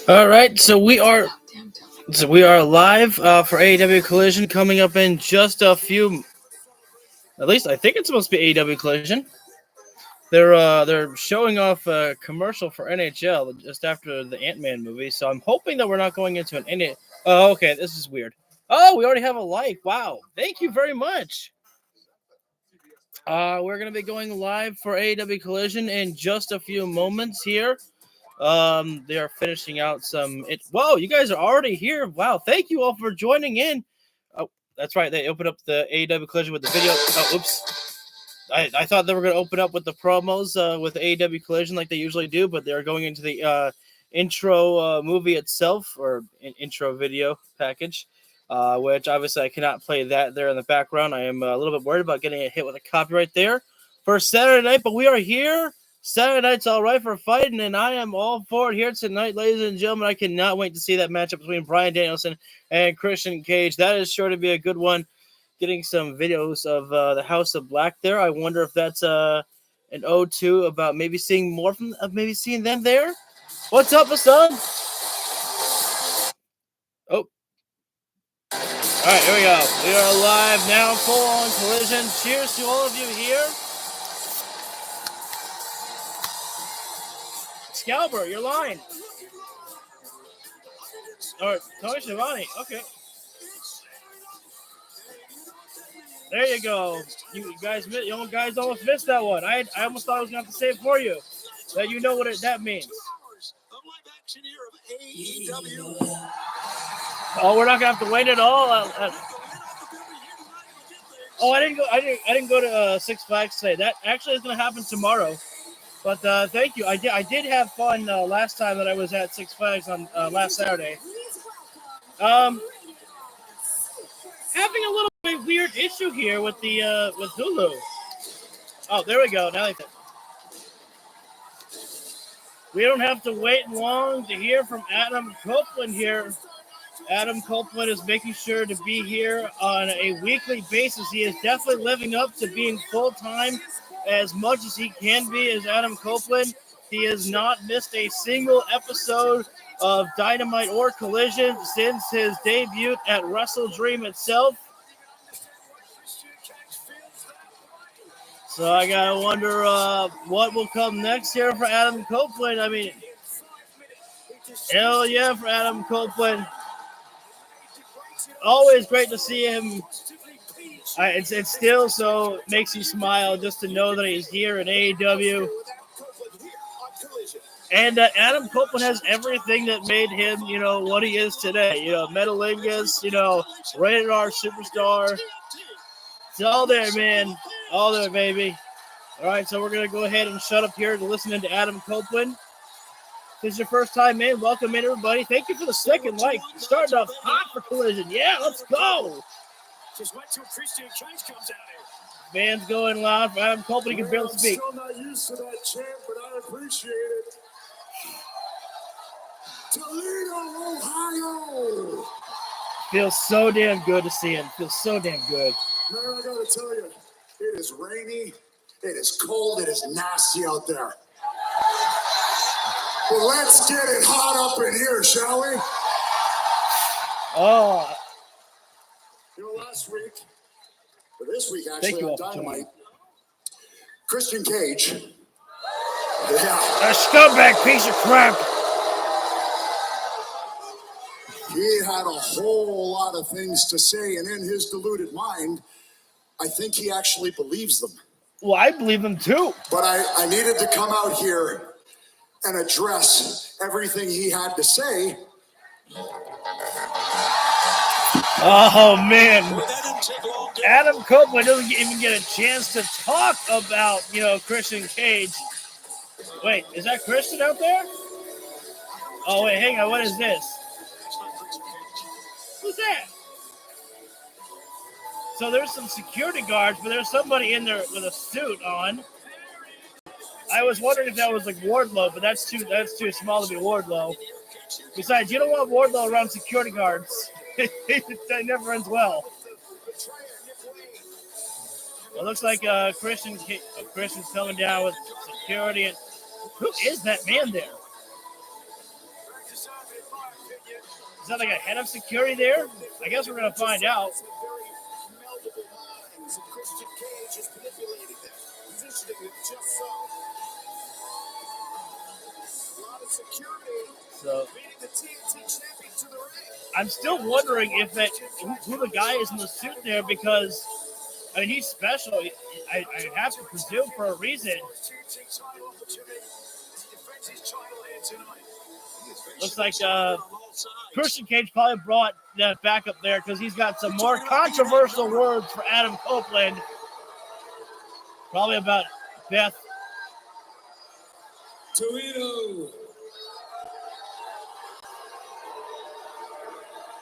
All right, so we are live for AEW Collision coming up in just a few. At least I think it's supposed to be AEW Collision. They're showing off a commercial for NHL just after the Ant-Man movie, so I'm hoping that we're not going into an NHL. Oh, okay, this is weird. Oh, we already have a like. Wow, thank you very much. We're gonna be going live for AEW Collision in just a few moments here. They are finishing out some. Whoa, you guys are already here. Wow, thank you all for joining in. Oh, that's right. They opened up the AEW Collision with the video. Oh, oops. I thought they were going to open up with the promos with AEW Collision like they usually do, but they're going into the intro movie itself or intro video package, which obviously I cannot play that there in the background. I am a little bit worried about getting a hit with a copyright there for Saturday night, but we are here. Saturday night's all right for fighting, and I am all for it here tonight, ladies and gentlemen. I cannot wait to see that matchup between Bryan Danielson and Christian Cage. That is sure to be a good one. Getting some videos of the House of Black there. I wonder if that's an ode to about maybe seeing more from maybe seeing them there. What's up, son? Oh, all right, here we go. We are live now, full on Collision. Cheers to all of you here. Scalper, you're lying. All right, Tony Schiavone. Okay. There you go. You guys almost missed that one. I almost thought I was going to have to say it for you. That you know what that means. Oh, we're not gonna have to wait at all. I didn't go to Six Flags today. That actually is gonna happen tomorrow. But thank you. I did have fun last time that I was at Six Flags on last Saturday. Having a little bit weird issue here with the with Hulu. Oh, there we go. Now we don't have to wait long to hear from Adam Copeland here. Adam Copeland is making sure to be here on a weekly basis. He is definitely living up to being full-time as much as he can be as Adam Copeland. He has not missed a single episode of Dynamite or Collision since his debut at Wrestle Dream itself. So I gotta wonder what will come next here for Adam Copeland. I mean, hell yeah for Adam Copeland. Always great to see him. It still so makes you smile just to know that he's here in AEW. And Adam Copeland has everything that made him, what he is today. Metalingus, rated R superstar. It's all there, man. All there, baby. All right, so we're going to go ahead and shut up here to listening to Adam Copeland. If this is your first time in, welcome in, everybody. Thank you for the second like. Starting off hot for Collision. Yeah, let's go. Just wait till Christian Cage comes out here. Fans going loud for Adam Copeland. He can barely speak. I'm still not used to that chant, but I appreciate it. Toledo, Ohio. Feels so damn good to see him. Feels so damn good. Man, I gotta tell you, it is rainy, it is cold, it is nasty out there. But let's get it hot up in here, shall we? Oh. Last week, or this week actually, on Dynamite, Christian Cage. Yeah. A scumbag piece of crap. He had a whole lot of things to say, and in his deluded mind, I think he actually believes them. Well, I believe them too. But I needed to come out here and address everything he had to say. Oh, man. Adam Copeland doesn't even get a chance to talk about, Christian Cage. Wait, is that Christian out there? Oh, wait, hang on. What is this? Who's that? So there's some security guards, but there's somebody in there with a suit on. I was wondering if that was like Wardlow, but that's too small to be Wardlow. Besides, you don't want Wardlow around security guards. That never ends well. It looks like Christian's coming down with security. And who is that man there? Is that like a head of security there? I guess we're going to find out. So I'm still wondering if that who the guy is in the suit there, because I mean he's special. I have to presume for a reason. Looks like Christian Cage probably brought that back up there because he's got some more controversial words for Adam Copeland. Probably about Beth. Toledo.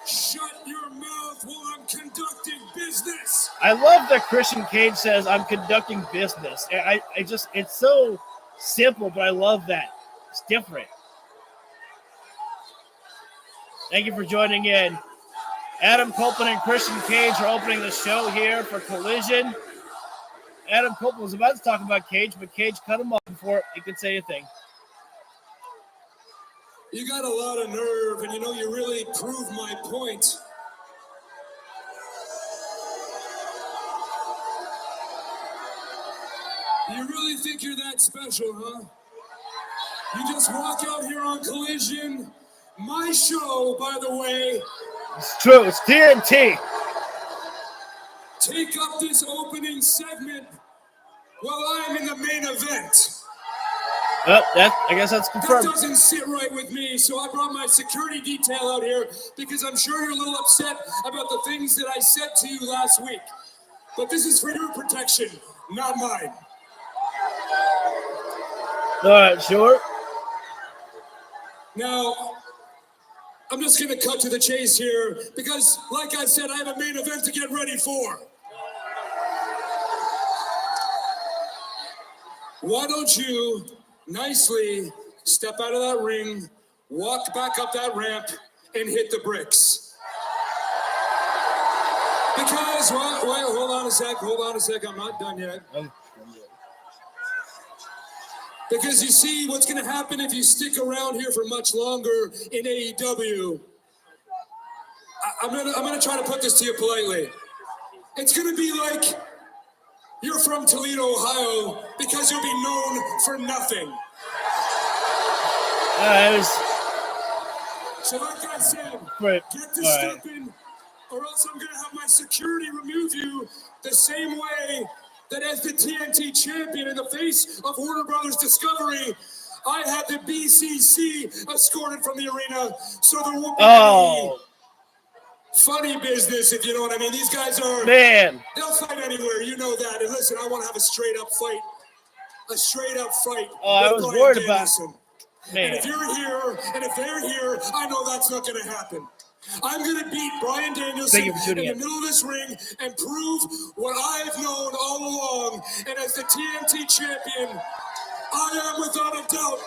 Shut your mouth while I'm conducting business. I love that Christian Cage says I'm conducting business. I just, it's so simple, but I love that. It's different. Thank you for joining in. Adam Copeland and Christian Cage are opening the show here for Collision. Adam Copeland was about to talk about Cage, but Cage cut him off before he could say anything. You got a lot of nerve, and you really proved my point. You really think you're that special, huh? You just walk out here on Collision. My show, by the way. It's true. It's TNT. Take up this opening segment while I'm in the main event. Well, I guess that's confirmed. That doesn't sit right with me, so I brought my security detail out here because I'm sure you're a little upset about the things that I said to you last week. But this is for your protection, not mine. All right, sure. Now, I'm just going to cut to the chase here because, like I said, I have a main event to get ready for. Why don't you nicely step out of that ring, walk back up that ramp, and hit the bricks? Because, wait, hold on a sec, I'm not done yet. Because you see, what's going to happen if you stick around here for much longer in AEW, I'm gonna try to put this to you politely. It's going to be like you're from Toledo, Ohio, because you'll be known for nothing. So like I said, get to stepping, or else I'm going to have my security remove you the same way that as the TNT champion in the face of Warner Brothers Discovery, I had the BCC escorted from the arena, so there won't be any funny business, if you know what I mean. These guys are, they'll fight anywhere, you know that. And listen, I want to have a straight-up fight. A straight-up fight. I was worried about And if you're here, and if they're here, I know that's not going to happen. I'm going to beat Bryan Danielson in the middle of this ring and prove what I've known all along. And as the TNT champion, I am without a doubt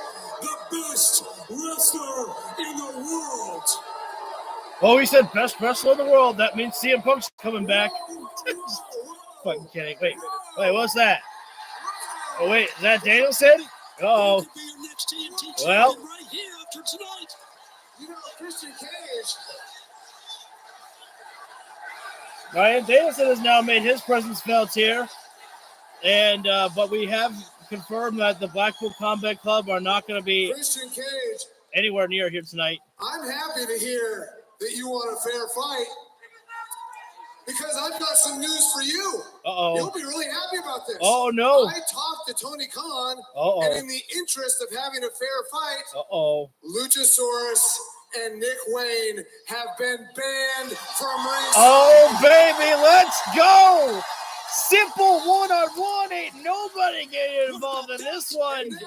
the best wrestler in the world. Oh, he said best wrestler in the world. That means CM Punk's coming back. Fucking kidding. Wait, what's that? Oh, wait, is that Danielson? Uh-oh. Well. Christian Cage. Bryan Danielson has now made his presence felt here. And but we have confirmed that the Blackpool Combat Club are not going to be Christian Cage anywhere near here tonight. I'm happy to hear that you want a fair fight because I've got some news for you. Uh-oh. You'll be really happy about this. Oh, no. I talked to Tony Khan, and in the interest of having a fair fight, Luchasaurus and Nick Wayne have been banned from ringside. Oh, baby, let's go! Simple one-on-one. Ain't nobody getting involved in this one. Now,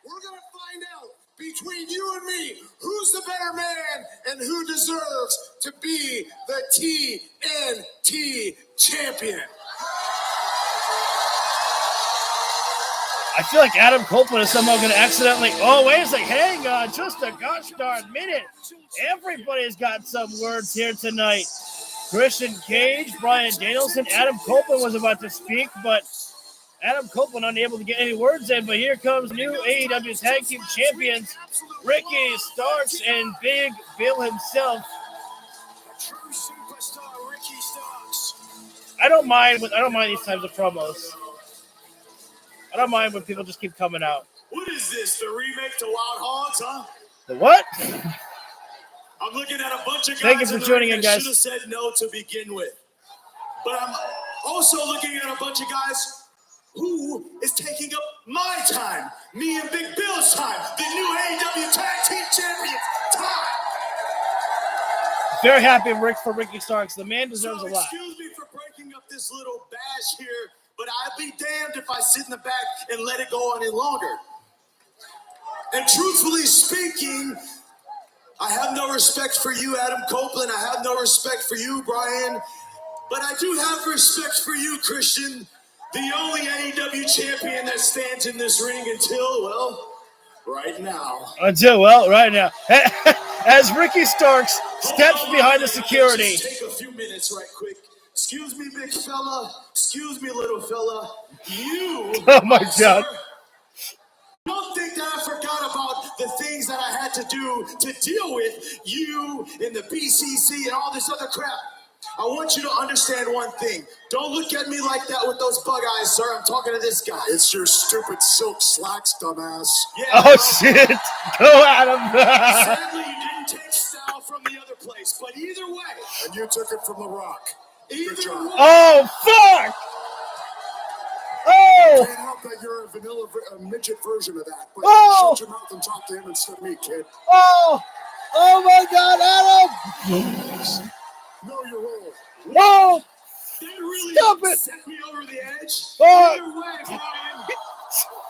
we're going to find out between you and me who's the better man and who deserves to be the TNT champion. I feel like Adam Copeland is somehow going to accidentally. Oh, wait a second. Hang on. Just a gosh darn minute. Everybody's got some words here tonight. Christian Cage, Bryan Danielson, Adam Copeland was about to speak, but Adam Copeland unable to get any words in, but here comes new AEW Tag Team Champions, Ricky Starks and Big Bill himself. True superstar Ricky Starks. I don't mind these types of promos. I don't mind when people just keep coming out. What is this, the remake to Wild Hogs, huh? The what? I'm looking at a bunch of guys Thank you for tuning in, guys. should have said no to begin with. But I'm also looking at a bunch of guys who is taking up my time, me and Big Bill's time, the new AEW Tag Team Champions time. Very happy for Ricky Starks. The man deserves a lot. Excuse me for breaking up this little bash here, but I'd be damned if I sit in the back and let it go on any longer. And truthfully speaking, I have no respect for you, Adam Copeland. I have no respect for you, Bryan. But I do have respect for you, Christian, the only AEW champion that stands in this ring until, well, right now. Right now. As Ricky Starks steps behind the security. Just take a few minutes right quick. Excuse me, big fella. Excuse me, little fella. You. Oh, my God. Don't think that I forgot about the things that I had to do to deal with you and the BCC and all this other crap. I want you to understand one thing. Don't look at me like that with those bug eyes, sir. I'm talking to this guy. It's your stupid silk slacks, dumbass. Yeah. Oh, shit. Go at him. Sadly, you didn't take style from the other place, but either way. And you took it from The Rock. Either way. Oh, fuck. Oh! Can't help that you're a midget version of that. But Oh! shut your mouth and talk to him instead of me, kid. Oh! Oh, my God, Adam! Know your role. No! That really Stop it! set me over the edge. Oh! Either way, Bryan.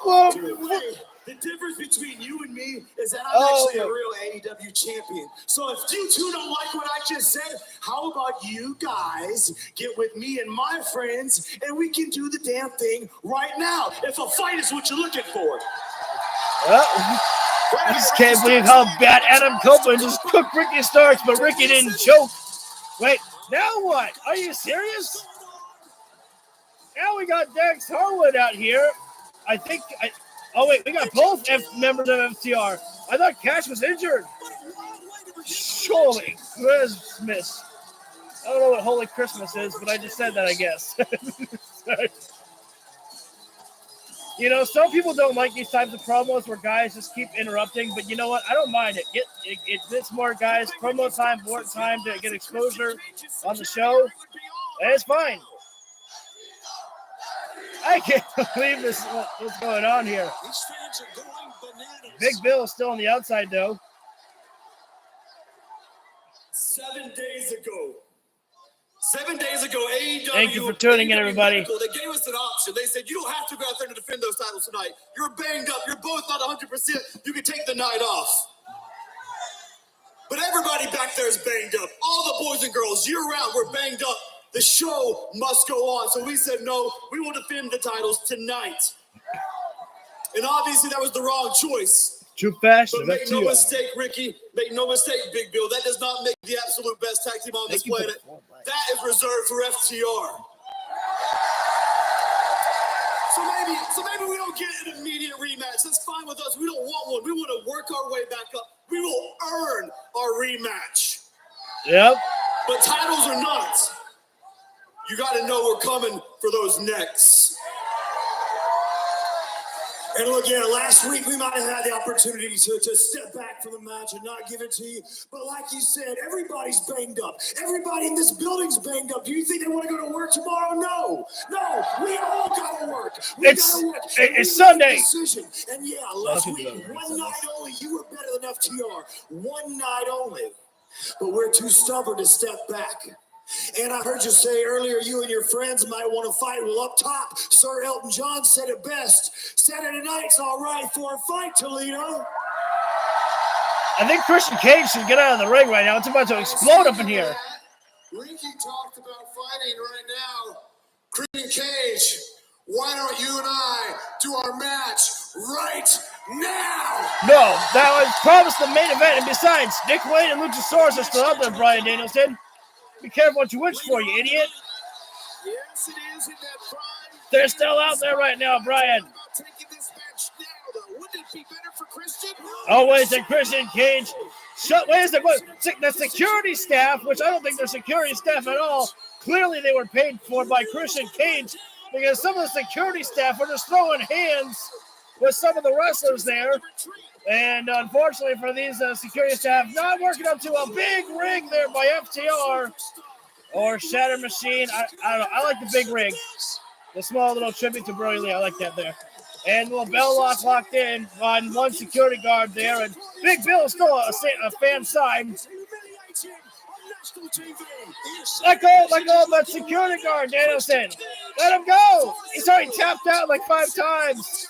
Oh, Either way, the difference between you and me is that I'm actually a real AEW champion. So if you two don't like what I just said, how about you guys get with me and my friends and we can do the damn thing right now if a fight is what you're looking for. I just can't believe how bad Adam Copeland just cooked Ricky Starks, but Ricky didn't choke. Wait, now what? Are you serious? Now we got Dex Harwood out here. Oh, wait, we got both members of FTR. I thought Cash was injured. Surely. Christmas. I don't know what Holy Christmas is, but I just said that, I guess. You know, some people don't like these types of promos where guys just keep interrupting, but you know what? I don't mind it. It gets more guys promo time, more time to get exposure on the show. And it's fine. I can't believe this. What's going on here? Big Bill is still on the outside, though. 7 days ago. 7 days ago, AEW. Thank you for tuning in, everybody. They gave us an option. They said, you don't have to go out there to defend those titles tonight. You're banged up. You're both not 100%. You can take the night off. But everybody back there is banged up. All the boys and girls, year-round, we're banged up. The show must go on. So we said, no, we will defend the titles tonight. And obviously, that was the wrong choice. Too fast. But make no mistake, Ricky. Make no mistake, Big Bill. That does not make the absolute best tag team on this planet. That is reserved for FTR. So maybe we don't get an immediate rematch. That's fine with us. We don't want one. We want to work our way back up. We will earn our rematch. Yep. But titles or not, you got to know we're coming for those necks. And look, yeah, last week we might have had the opportunity to step back from the match and not give it to you. But like you said, everybody's banged up. Everybody in this building's banged up. Do you think they want to go to work tomorrow? No, we all got to work. It's Sunday. And yeah, last week, one night only, you were better than FTR. One night only. But we're too stubborn to step back. And I heard you say earlier you and your friends might want to fight. Well, up top, Sir Elton John said it best. Saturday night's all right for a fight, Toledo. I think Christian Cage should get out of the ring right now. It's about to explode up in here. Ricky talked about fighting right now. Christian Cage, why don't you and I do our match right now? No, that was promised the main event. And besides, Nick Wayne and Luchasaurus are still out there, Bryan Danielson. Be careful what you wish for, you idiot. Yes, it is in that prime They're still out there right now, Brian. Oh, wait, the Christian Cage. Wait a second. The security staff, which I don't think they're security staff at all, clearly they were paid for by Christian Cage because some of the security staff were just throwing hands with some of the wrestlers there. And unfortunately for these security staff, not working up to a big rig there by FTR or Shatter Machine. I don't know. I like the big rig. The small little tribute to Brody Lee. I like that there. And the bell locked in on one security guard there. And Big Bill is still a fan side. Let go of that security guard, Danielson. Let him go. He's already tapped out like 5 times.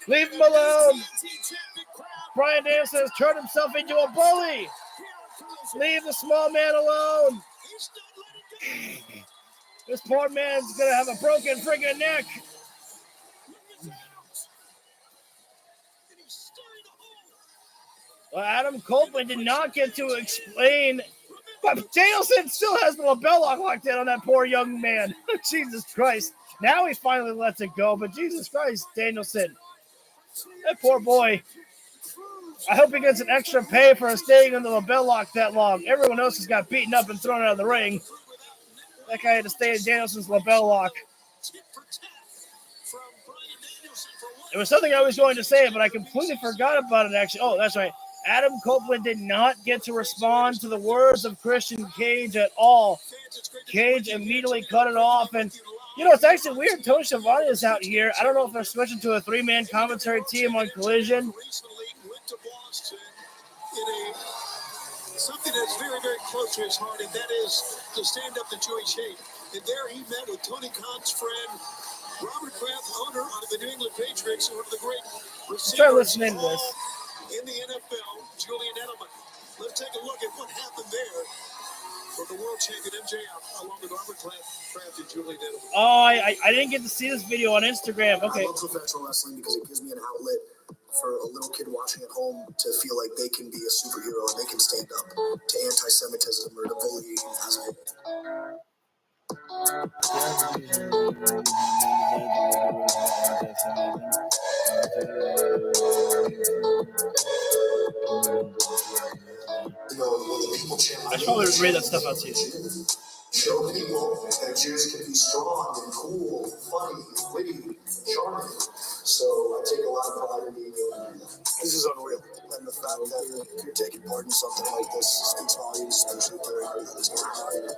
Leave him alone. Bryan Danielson has turned himself into a bully. Leave the small man alone. This poor man's going to have a broken friggin' neck. Well, Adam Copeland did not get to explain, but Danielson still has the lapel locked in on that poor young man. Jesus Christ. Now he finally lets it go, but Jesus Christ, Danielson. That poor boy. I hope he gets an extra pay for staying in the lapel lock that long. Everyone else has got beaten up and thrown out of the ring. That guy had to stay in Danielson's lapel lock. It was something I was going to say, but I completely forgot about it, actually. Oh, that's right. Adam Copeland did not get to respond to the words of Christian Cage at all. Cage immediately cut it off. And, you know, it's actually weird. Tony Schiavone is out here. I don't know if they're switching to a 3-man commentary team on Collision. Something that's very, very close to his heart, and that is to stand up to Jewish hate. And there he met with Tony Khan's friend, Robert Kraft, owner of the New England Patriots, one of the great receivers. Try listening to this. In the NFL, Julian Edelman. Let's take a look at what happened there from the world champion MJF, along with Robert Kraft and Julian Edelman. Oh, I didn't get to see this video on Instagram. Okay. I love professional wrestling because it gives me an outlet for a little kid watching at home to feel like they can be a superhero and they can stand up to anti-Semitism or to bullying as a whole. I should probably read that stuff out to you. Show people that Jews can be strong and cool, funny, witty, charming. So I take a lot of pride in being able to do that. This is unreal. And the fact that you're taking part in something like this speaks volumes, especially during this time.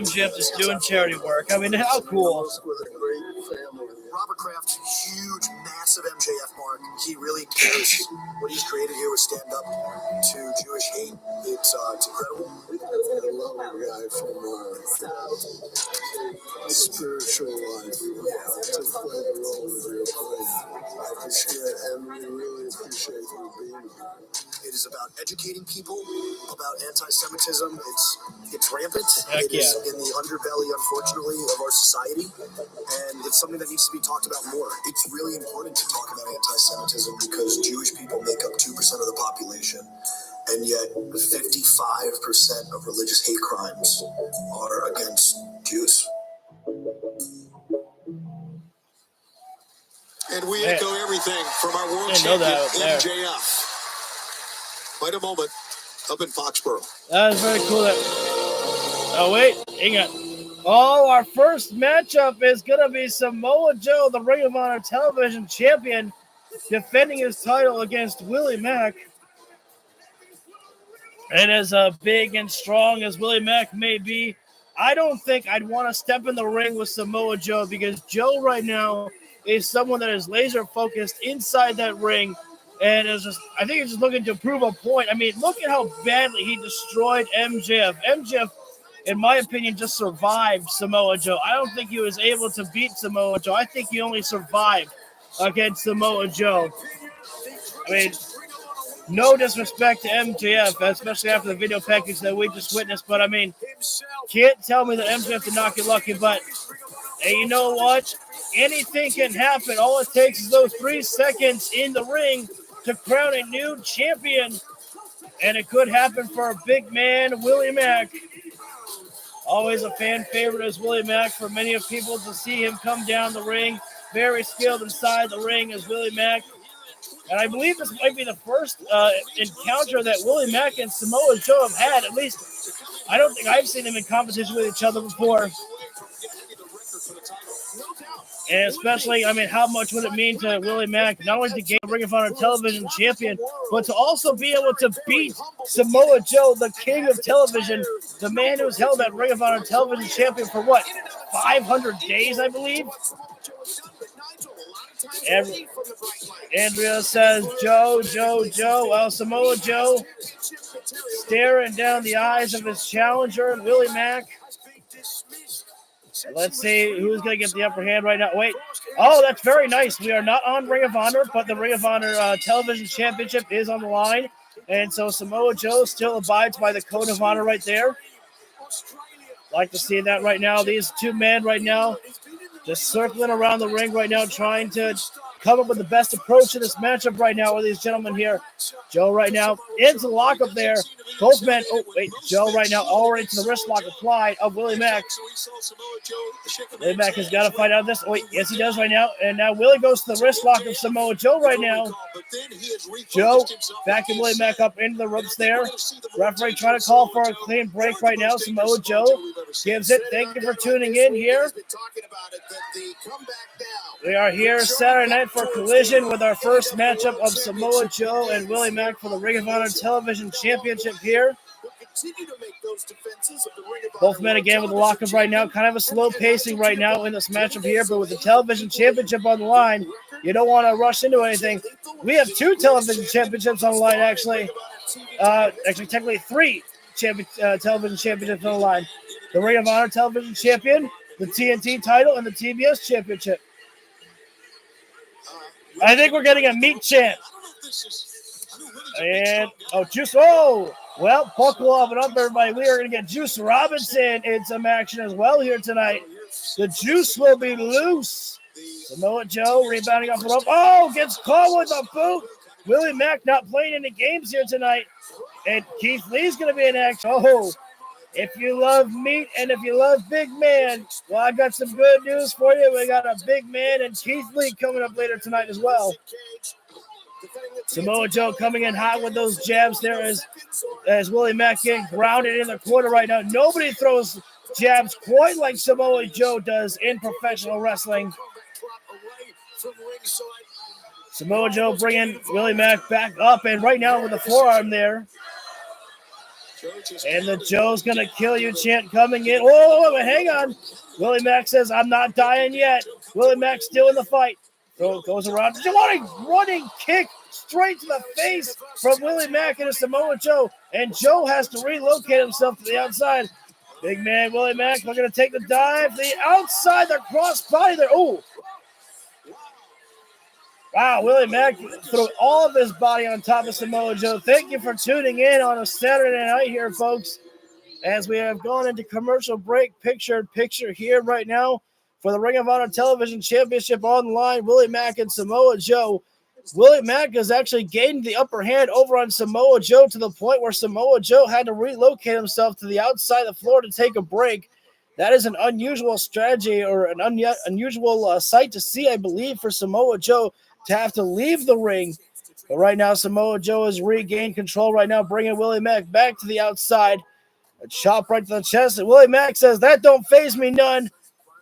MJF just doing charity work. I mean, how cool. With a great family. Robert Kraft, huge, massive MJF mark. He really cares. What he's created here with stand up to Jewish hate. It's incredible. I love a guy from spiritual life to play the role of your friend. I appreciate and we really appreciate you being here. It is about educating people about anti-Semitism. It's rampant. It is in the underbelly, unfortunately, of our society, and it's something that needs to be talked about more. It's really important to talk about anti-Semitism because Jewish people make up 2% of the population, and yet 55% of religious hate crimes are against Jews. And we echo everything from our world champion, MJF. Quite a moment up in Foxborough. That is very cool. Oh, wait. Hang on. Oh, our first matchup is going to be Samoa Joe, the Ring of Honor television champion, defending his title against Willie Mack. And as big and strong as Willie Mack may be, I don't think I'd want to step in the ring with Samoa Joe because Joe right now is someone that is laser focused inside that ring. And is just, I think he's just looking to prove a point. I mean, look at how badly he destroyed MJF. MJF, in my opinion, just survived Samoa Joe. I don't think he was able to beat Samoa Joe. I think he only survived against Samoa Joe. I mean, no disrespect to MJF, especially after the video package that we just witnessed. But, I mean, can't tell me that MJF did not get lucky. But, hey, you know what? Anything can happen. All it takes is those 3 seconds in the ring to crown a new champion. And it could happen for a big man, Willie Mack. Always a fan favorite is Willie Mack for many of people to see him come down the ring. Very skilled inside the ring is Willie Mack. And I believe this might be the first encounter that Willie Mack and Samoa Joe have had. At least, I don't think I've seen them in competition with each other before. And especially, I mean, how much would it mean to Willie Mack not only to gain Ring of Honor Television Champion, but to also be able to beat Samoa Joe, the king of television, the man who's held that Ring of Honor Television Champion for what, 500 days, I believe? Andrea says, Joe. Well, Samoa Joe staring down the eyes of his challenger, Willie Mack. Let's see who's going to get the upper hand right now. Wait. Oh, that's very nice. We are not on Ring of Honor, but the Ring of Honor Television Championship is on the line. And so Samoa Joe still abides by the Code of Honor right there. Like to see that right now. These two men right now just circling around the ring right now, trying to come up with the best approach to this matchup right now with these gentlemen here. Joe right now into the lockup there. Both men, Joe right now already to the wrist lock applied of Willie Mack. Willie Mack has got to fight out of this. Yes, he does right now. And now Willie goes to the wrist lock of Samoa Joe right now. Joe backing Willie Mack up into the ropes there. Referee trying to call for a clean break right now. Samoa Joe gives it. Thank you for tuning in here. We are here Saturday night for Collision with our first matchup of Samoa Joe and Willie Mack for the Ring of Honor Television Championship here. Both men again with the lockup right now. Kind of a slow pacing right now in this matchup here, but with the Television Championship on the line, you don't want to rush into anything. We have two Television Championships on the line, actually. Technically three Television Championships on the line. The Ring of Honor Television Champion, the TNT title, and the TBS Championship. I think we're getting a meat chant. And, Juice. Well, buckle up and up, everybody. We are going to get Juice Robinson in some action as well here tonight. The Juice will be loose. Samoa Joe rebounding off the rope. Gets caught with a boot. Willie Mack not playing any games here tonight. And Keith Lee's going to be in action. If you love meat and if you love big man, well, I got some good news for you. We got a big man and Keith Lee coming up later tonight as well. Samoa Joe coming in hot with those jabs there as Willie Mack getting grounded in the corner right now. Nobody throws jabs quite like Samoa Joe does in professional wrestling. Samoa Joe bringing Willie Mack back up, and right now with the forearm there. And the Joe's going to kill you chant coming in. Hang on. Willie Mack says, I'm not dying yet. Willie Mack still in the fight. Goes around. Running kick straight to the face from Willie Mack into Samoa Joe. And Joe has to relocate himself to the outside. Big man Willie Mack looking to take the dive. The outside, the cross body there. Wow, Willie Mack threw all of his body on top of Samoa Joe. Thank you for tuning in on a Saturday night here, folks, as we have gone into commercial break. Picture here right now for the Ring of Honor Television Championship on the line, Willie Mack and Samoa Joe. Willie Mack has actually gained the upper hand over on Samoa Joe to the point where Samoa Joe had to relocate himself to the outside of the floor to take a break. That is an unusual strategy or an unusual sight to see, I believe, for Samoa Joe to have to leave the ring. But right now, Samoa Joe has regained control right now, bringing Willie Mack back to the outside. A chop right to the chest. And Willie Mack says, that don't faze me none.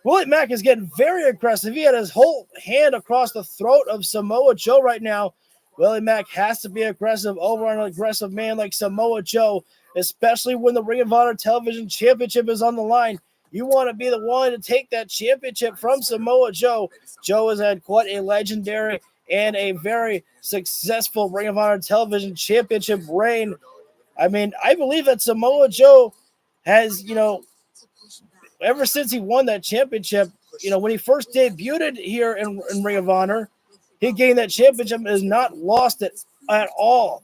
Willie Mack is getting very aggressive. He had his whole hand across the throat of Samoa Joe right now. Willie Mack has to be aggressive over an aggressive man like Samoa Joe, especially when the Ring of Honor Television Championship is on the line. You want to be the one to take that championship from Samoa Joe. Joe has had quite a legendary and a very successful Ring of Honor Television Championship reign. I mean, I believe that Samoa Joe has, ever since he won that championship, when he first debuted here in Ring of Honor, he gained that championship and has not lost it at all.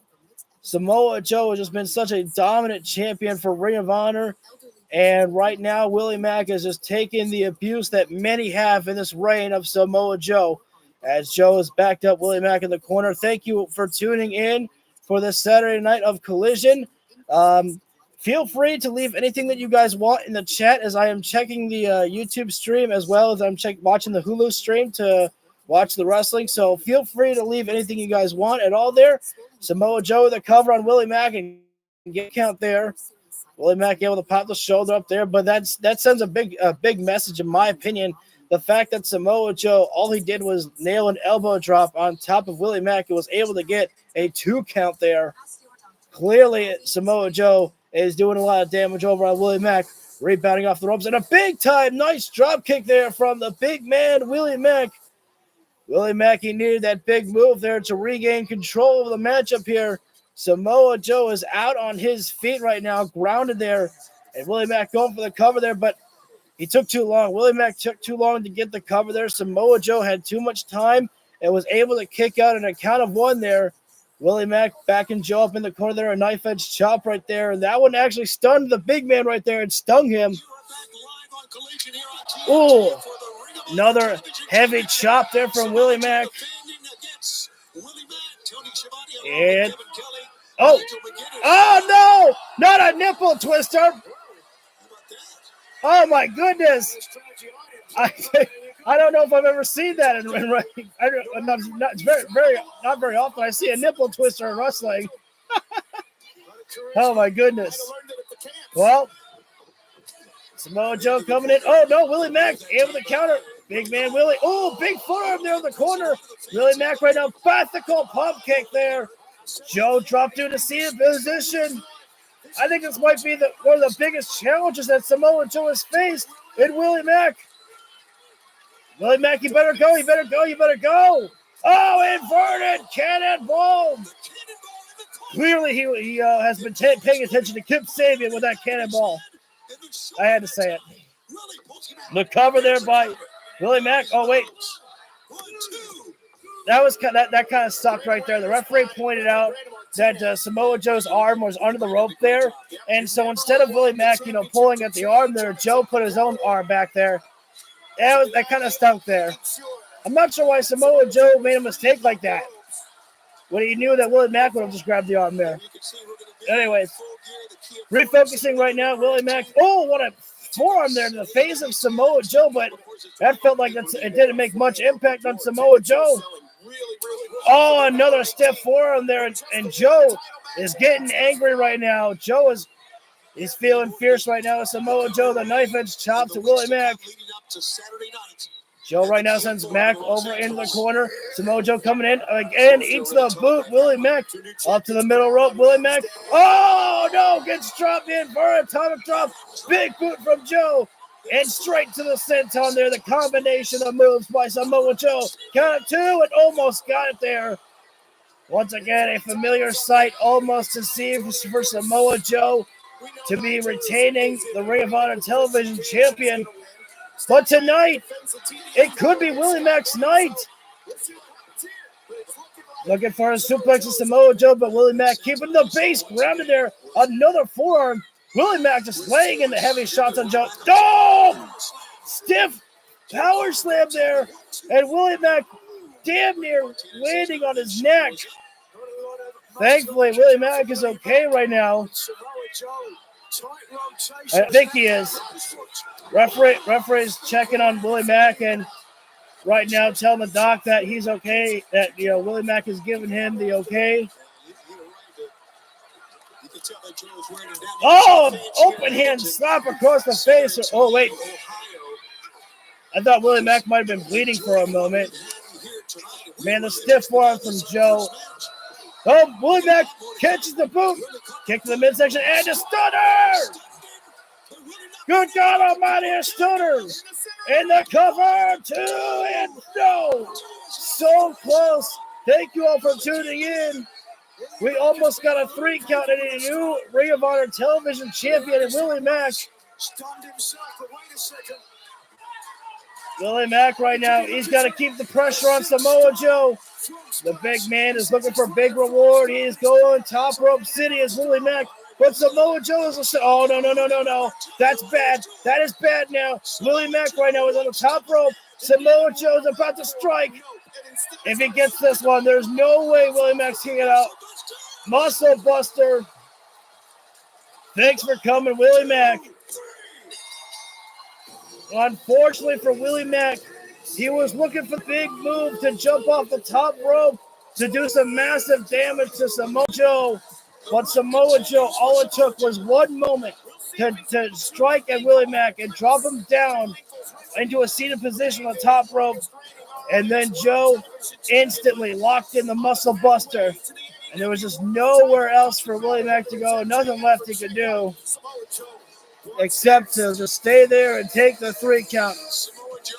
Samoa Joe has just been such a dominant champion for Ring of Honor. And right now, Willie Mack is just taking the abuse that many have in this reign of Samoa Joe. As Joe has backed up Willie Mack in the corner. Thank you for tuning in for this Saturday night of Collision. Feel free to leave anything that you guys want in the chat as I am checking the YouTube stream as well as I'm watching the Hulu stream to watch the wrestling. So feel free to leave anything you guys want at all there. Samoa Joe with a cover on Willie Mack and get a count there. Willie Mack able to pop the shoulder up there, but that sends a big message in my opinion. The fact that Samoa Joe, all he did was nail an elbow drop on top of Willie Mack and was able to get a 2 count there. Clearly, Samoa Joe is doing a lot of damage over on Willie Mack, rebounding off the ropes, and a big-time nice drop kick there from the big man, Willie Mack. Willie Mack, he needed that big move there to regain control of the matchup here. Samoa Joe is out on his feet right now, grounded there, and Willie Mack going for the cover there, but he took too long. Willie Mack took too long to get the cover there. Samoa Joe had too much time and was able to kick out an count of 1 there. Willie Mack backing Joe up in the corner there, a knife edge chop right there. And that one actually stunned the big man right there and stung him. Ooh, another heavy chop there from Willie Mack. And, oh no, not a nipple twister. Oh my goodness. I don't know if I've ever seen that in wrestling. Not very often. I see a nipple twister in wrestling. Oh my goodness. Well, Samoa Joe coming in. Oh no, Willie Mack able to counter. Big man Willie. Oh, big forearm there in the corner. Willie Mack right now. Classical pump kick there. Joe dropped to the seated position. I think this might be one of the biggest challenges that Samoa Joe has faced in Willie Mack. Willie Mack, you better go. Oh, inverted cannonball. Clearly, he has been paying attention to Kip Sabian with that cannonball. I had to say it. The cover there by Willie Mack. Oh, wait. That kind of sucked right there. The referee pointed out that Samoa Joe's arm was under the rope there. And so instead of Willie Mack, pulling at the arm there, Joe put his own arm back there. That kind of stunk there. I'm not sure why Samoa Joe made a mistake like that when he knew that Willie Mack would have just grabbed the arm there. Anyways, refocusing right now, Willie Mack. Oh, what a forearm there to the face of Samoa Joe, but that felt like it didn't make much impact on Samoa Joe. Oh, another stiff forearm there, and Joe is getting angry right now. Joe is feeling fierce right now. Samoa Joe, the knife edge chop to Willie Mack. Joe right now sends Mack over into the corner. Samoa Joe coming in again, eats the boot. Willie Mack up to the middle rope. Willie Mack, oh no, gets dropped in for an atomic drop. Big boot from Joe. And straight to the senton there. The combination of moves by Samoa Joe. Count of 2 and almost got it there. Once again, a familiar sight almost to see for Samoa Joe to be retaining the Ring of Honor Television Champion. But tonight, it could be Willie Mack's night. Looking for a suplex to Samoa Joe, but Willie Mack keeping the base grounded there. Another forearm. Willie Mack just laying in the heavy shots on Joe. Oh! Stiff power slam there. And Willie Mack damn near landing on his neck. Thankfully, Willie Mack is okay right now. I think he is. Referee's checking on Willie Mack and right now telling the doc that he's okay, that Willie Mack has given him the okay. Oh, open hand slap across the face. Oh, wait. I thought Willie Mack might have been bleeding for a moment. Man, the stiff forearm from Joe. Oh, Willie Mack catches the boot. Kick to the midsection and a stunner. Good God almighty, a stunner. And the cover, 2 and no. So close. Thank you all for tuning in. We almost got a 3 count and a new Ring of Honor Television Champion in Willie Mack. Willie Mack right now, he's got to keep the pressure on Samoa Joe. The big man is looking for a big reward. He is going top rope city as Willie Mack. But Samoa Joe is oh, no. That's bad. That is bad now. Willie Mack right now is on the top rope. Samoa Joe is about to strike. If he gets this one, there's no way Willie Mack's can get out. Muscle buster Thanks for coming, Willie Mack. Unfortunately for Willie Mack, he was looking for the big move to jump off the top rope to do some massive damage to Samoa Joe. But Samoa Joe, all it took was one moment to strike at Willie Mack and drop him down into a seated position on the top rope. And then Joe instantly locked in the muscle buster. And there was just nowhere else for Willie Mack to go. Nothing left he could do except to just stay there and take the 3 count.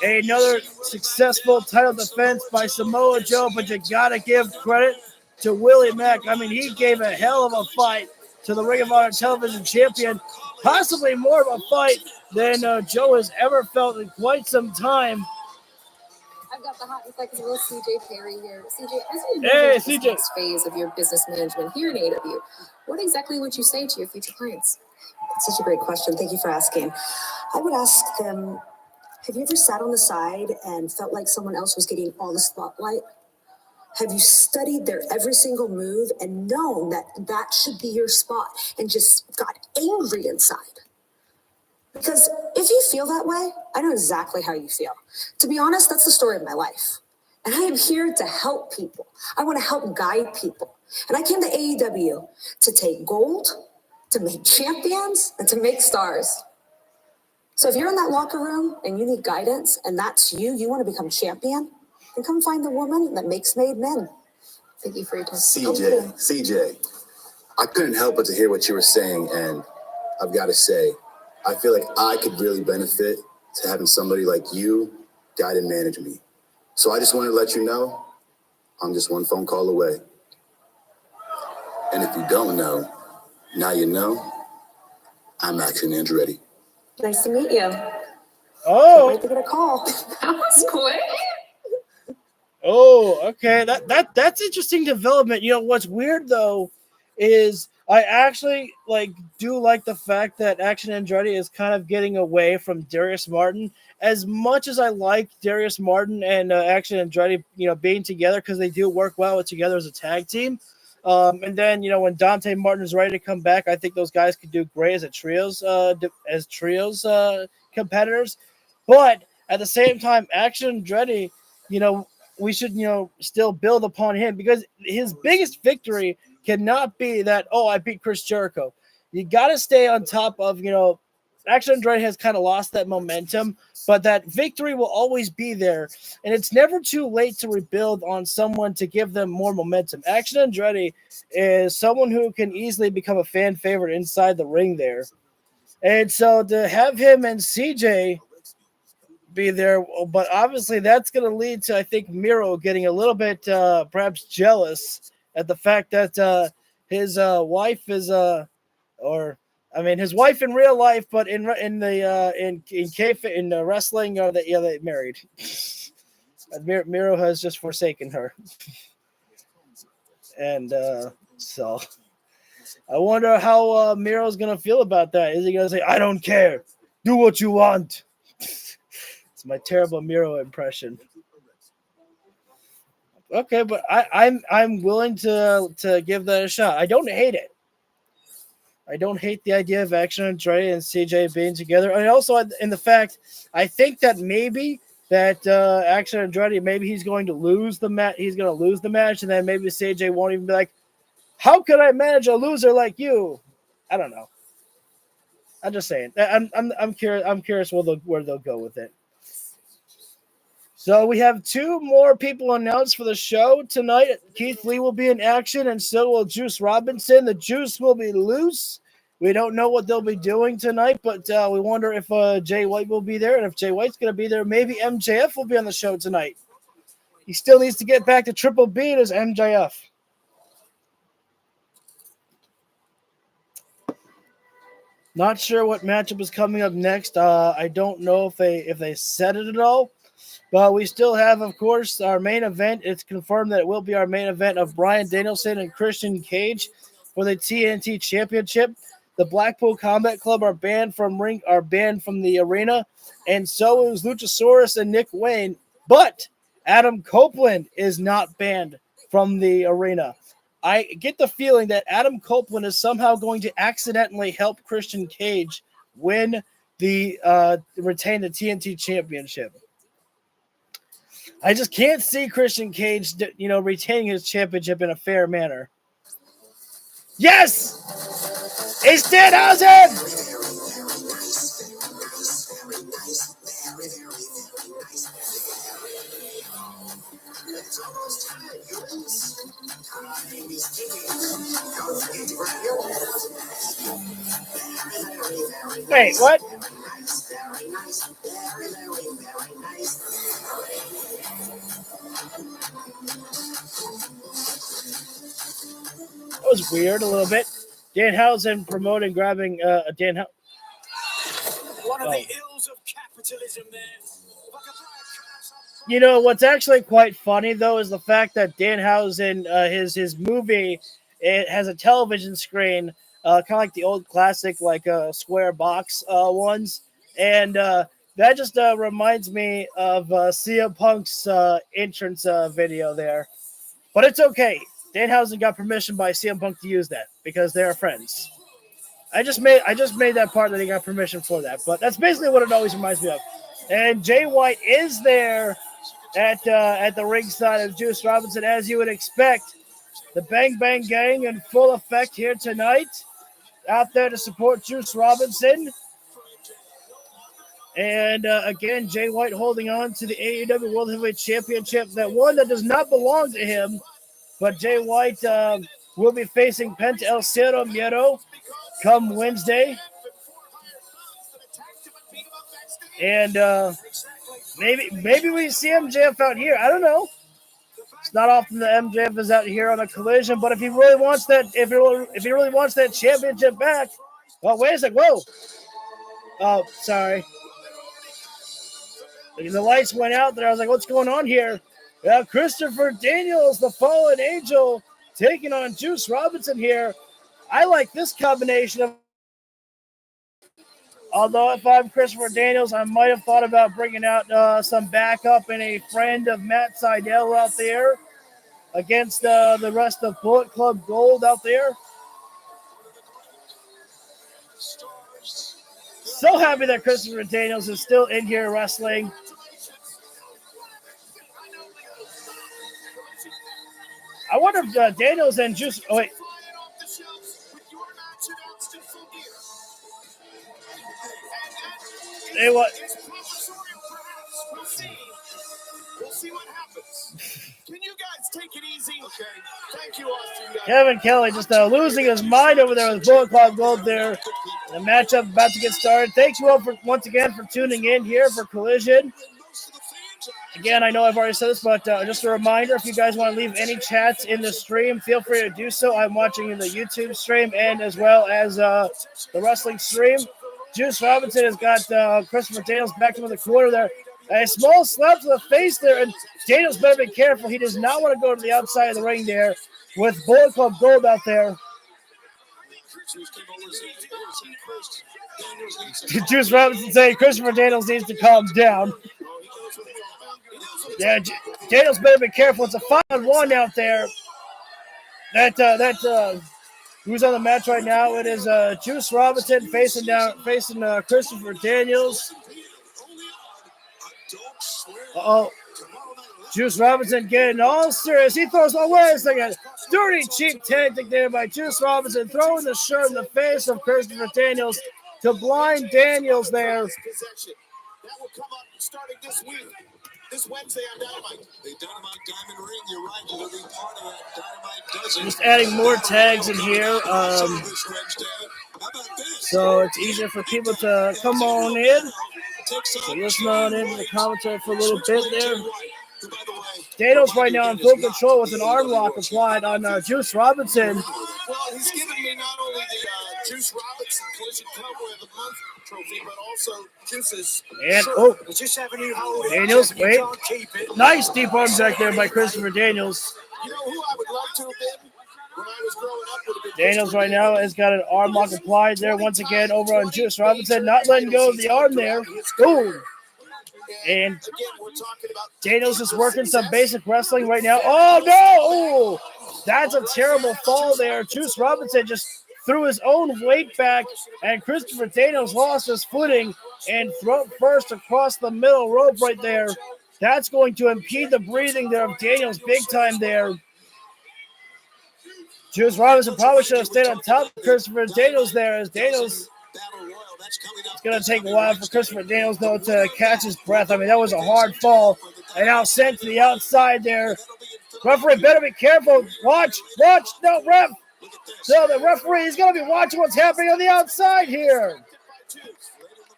Another successful title defense by Samoa Joe, but you got to give credit to Willie Mack. I mean, he gave a hell of a fight to the Ring of Honor television champion, possibly more of a fight than Joe has ever felt in quite some time. I've got the hot and flexible CJ Perry here. CJ, as you move Hey, into CJ. this next phase of your business management here in AEW, what exactly would you say to your future clients? That's such a great question. Thank you for asking. I would ask them, have you ever sat on the side and felt like someone else was getting all the spotlight? Have you studied their every single move and known that that should be your spot and just got angry inside? Because if you feel that way, I know exactly how you feel. To be honest, that's the story of my life. And I am here to help people. I want to help guide people. And I came to AEW to take gold, to make champions, and to make stars. So if you're in that locker room and you need guidance, and that's you, you want to become champion, then come find the woman that makes made men. Thank you for your time. CJ, I couldn't help but to hear what you were saying, and I've got to say, I feel like I could really benefit to having somebody like you guide and manage me. So I just wanted to let you know, I'm just one phone call away. And if you don't know, now you know, I'm Action Andretti. Nice to meet you. Oh, Wait to get a call. That was quick. Oh, okay. That's interesting development. You know what's weird though is I actually do like the fact that Action Andretti is kind of getting away from Darius Martin. As much as I like Darius Martin and Action Andretti, being together because they do work well together as a tag team. And then when Dante Martin is ready to come back, I think those guys could do great as trios competitors. But at the same time, Action Andretti, we should, still build upon him because his biggest victory cannot be that, oh, I beat Chris Jericho. You got to stay on top of, Action Andretti has kind of lost that momentum, but that victory will always be there. And it's never too late to rebuild on someone to give them more momentum. Action Andretti is someone who can easily become a fan favorite inside the ring there. And so to have him and CJ be there, but obviously that's going to lead to, I think, Miro getting a little bit perhaps jealous at the fact that his wife is his wife in real life, but in wrestling, they married. Miro has just forsaken her, and so I wonder how Miro's gonna feel about that. Is he gonna say, "I don't care, do what you want"? It's my terrible Miro impression. Okay, but I'm willing to give that a shot. I don't hate it. I don't hate the idea of Action Andretti and CJ being together. And also in the fact, I think that maybe that Action Andretti, maybe he's going to lose the match. He's going to lose the match, and then maybe CJ won't even be like, "How could I manage a loser like you?" I don't know. I'm just saying. I'm curious. I'm curious where they'll go with it. So we have 2 more people announced for the show tonight. Keith Lee will be in action, and so will Juice Robinson. The Juice will be loose. We don't know what they'll be doing tonight, but we wonder if Jay White will be there. And if Jay White's going to be there, maybe MJF will be on the show tonight. He still needs to get back to Triple B as MJF. Not sure what matchup is coming up next. I don't know if they said it at all. But we still have, of course, our main event. It's confirmed that it will be our main event of Bryan Danielson and Christian Cage for the TNT Championship. The Blackpool Combat Club are banned from the arena, and so is Luchasaurus and Nick Wayne. But Adam Copeland is not banned from the arena. I get the feeling that Adam Copeland is somehow going to accidentally help Christian Cage win the retain the TNT championship. I just can't see Christian Cage, retaining his championship in a fair manner. Yes! It's Danhausen! Wait, what? That was weird a little bit. Danhausen promoting, grabbing Dan. One of the ills of capitalism there. You know, what's actually quite funny, though, is the fact that Danhausen, his movie, it has a television screen, kind of like the old classic, like square box ones. And that just reminds me of CM Punk's entrance video there. But it's okay. Danhausen got permission by CM Punk to use that because they are friends. I just made that part that he got permission for that. But that's basically what it always reminds me of. And Jay White is there at the ringside of Juice Robinson, as you would expect. The Bang Bang Gang in full effect here tonight, out there to support Juice Robinson. And again, Jay White holding on to the AEW World Heavyweight Championship, that one that does not belong to him. But Jay White will be facing Penta El Cero Miedo come Wednesday. And maybe we see MJF out here. I don't know. It's not often that MJF is out here on a collision, but if he really wants that, if he really wants that championship back, well, wait a second. Whoa. Oh, sorry. The lights went out there. I was like, what's going on here? Christopher Daniels, the Fallen Angel, taking on Juice Robinson here. I like this combination of. Although if I'm Christopher Daniels, I might have thought about bringing out some backup and a friend of Matt Sydal out there against the rest of Bullet Club Gold out there. So happy that Christopher Daniels is still in here wrestling. I wonder if Daniels and Juice. Oh, wait. Hey, what? We'll see what happens. Can you guys take it easy? Okay. Thank you, Austin. Kevin Kelly just losing his mind over there with Bullet Club Gold there. The matchup about to get started. Thanks you all once again for tuning in here for Collision. Again, I know I've already said this, but just a reminder, if you guys want to leave any chats in the stream, feel free to do so. I'm watching in the YouTube stream and as well as the wrestling stream. Juice Robinson has got Christopher Daniels back to the corner there. A small slap to the face there, and Daniels better be careful. He does not want to go to the outside of the ring there with Bullet Club Gold out there. Juice Robinson saying Christopher Daniels needs to calm down. Yeah, Daniels better be careful. It's a 5-on-1 out there. Who's on the match right now? It is Juice Robinson facing Christopher Daniels. Uh-oh. Juice Robinson getting all serious. He throws, wait a second. Dirty, cheap tactic there by Juice Robinson, throwing the shirt in the face of Christopher Daniels to blind Daniels there. That will come up starting this week. This Wednesday on Dynamite. The Dynamite Diamond Ring, you're right. It'll be part of that Dynamite dozen. Just adding more tags in here. So it's easier for people to come on in. So listen on into the commentary for a little bit there. Daniels right now in full control with an arm lock applied on Juice Robinson. Well, he's given me not only the Juice Robinson Collision Cowboy of the Month trophy, but also Juice's and Daniels, wait. Nice deep arm back there by Christopher Daniels. You know who I would love to have been when I was growing up? Would have been Daniels right now has got an arm lock applied there once again over on Juice Robinson, not letting go of the arm there. Boom. And Daniels is working some basic wrestling right now. Oh, no! That's a terrible fall there. Juice Robinson just threw his own weight back, and Christopher Daniels lost his footing and throat first across the middle rope right there. That's going to impede the breathing there of Daniels big time there. Juice Robinson probably should have stayed on top of Christopher Daniels there, as Daniels, it's going to take a while for Christopher Daniels, though, to catch his breath. I mean, that was a hard fall. And now sent to the outside there. Referee better be careful. Watch. No, ref. So the referee is going to be watching what's happening on the outside here.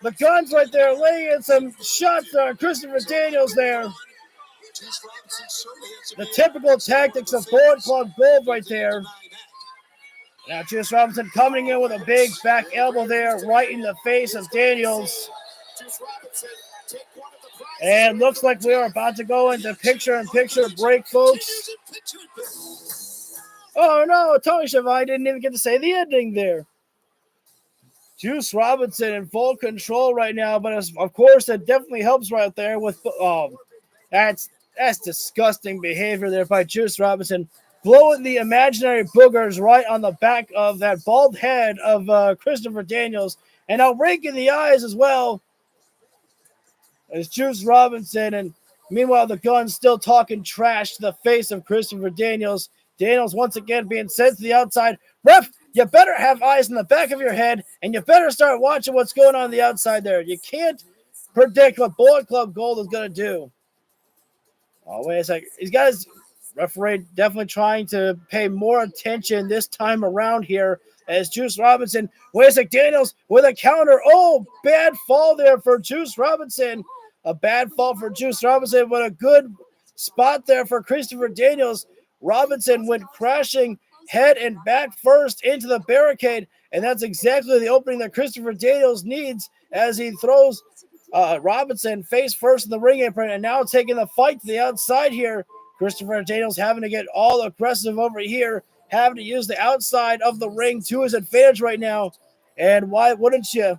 The Guns right there laying in some shots on Christopher Daniels there. The typical tactics of Bullet Club Gold right there. Now Juice Robinson coming in with a big back elbow there right in the face of Daniels. And looks like we are about to go into picture-in-picture break, folks. Oh no, Tony Schiavone didn't even get to say the ending there. Juice Robinson in full control right now, but of course that definitely helps right there with that's disgusting behavior there by Juice Robinson, blowing the imaginary boogers right on the back of that bald head of Christopher Daniels, and now raking the eyes as well as Juice Robinson. And meanwhile, the Guns still talking trash to the face of Christopher Daniels. Daniels once again being sent to the outside. Ref, you better have eyes in the back of your head, and you better start watching what's going on the outside there. You can't predict what Bullet Club Gold is going to do. Oh, wait a second. These guys, referee definitely trying to pay more attention this time around here as Juice Robinson. Wait a second. Daniels with a counter. Oh, bad fall there for Juice Robinson. A bad fall for Juice Robinson, but a good spot there for Christopher Daniels. Robinson went crashing head and back first into the barricade, and that's exactly the opening that Christopher Daniels needs as he throws Robinson face first in the ring apron, and now taking the fight to the outside here. Christopher Daniels having to get all aggressive over here, having to use the outside of the ring to his advantage right now. And why wouldn't you?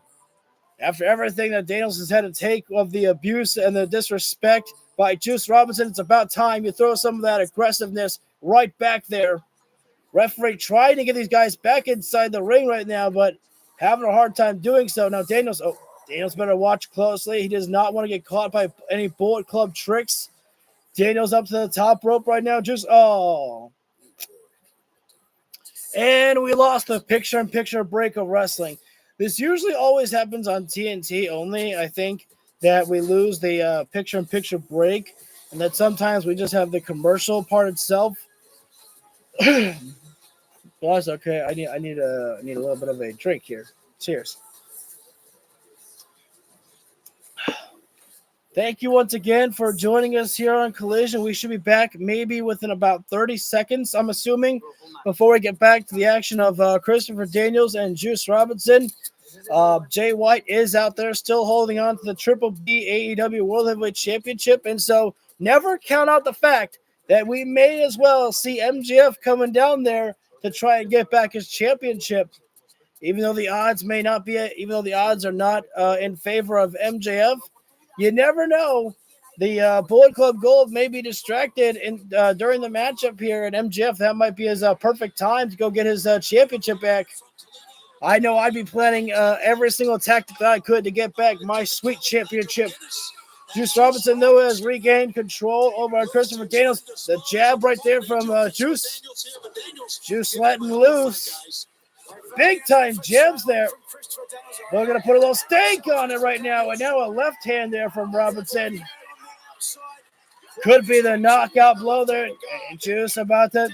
After everything that Daniels has had to take of the abuse and the disrespect by Juice Robinson, it's about time you throw some of that aggressiveness right back there. Referee trying to get these guys back inside the ring right now, but having a hard time doing so. Now Daniels better watch closely. He does not want to get caught by any Bullet Club tricks. Daniels up to the top rope right now. And we lost the picture-in-picture break of wrestling. This usually always happens on TNT only. I think that we lose the picture-in-picture break, and that sometimes we just have the commercial part itself. Well, that's okay. I need a little bit of a drink here. Cheers. Thank you once again for joining us here on Collision. We should be back maybe within about 30 seconds, I'm assuming, before we get back to the action of Christopher Daniels and Juice Robinson. Jay White is out there still holding on to the Triple B AEW World Heavyweight Championship, and so never count out the fact that we may as well see MJF coming down there to try and get back his championship. Even though the odds are not in favor of MJF, you never know. The Bullet Club Gold may be distracted during the matchup here, and MJF, that might be his perfect time to go get his championship back. I know I'd be planning every single tactic that I could to get back my sweet championship. Juice Robinson, though, has regained control over Christopher Daniels. The jab right there from Juice. Juice letting loose. Big-time jabs there. We're going to put a little stake on it right now. And now a left hand there from Robinson. Could be the knockout blow there. And Juice about that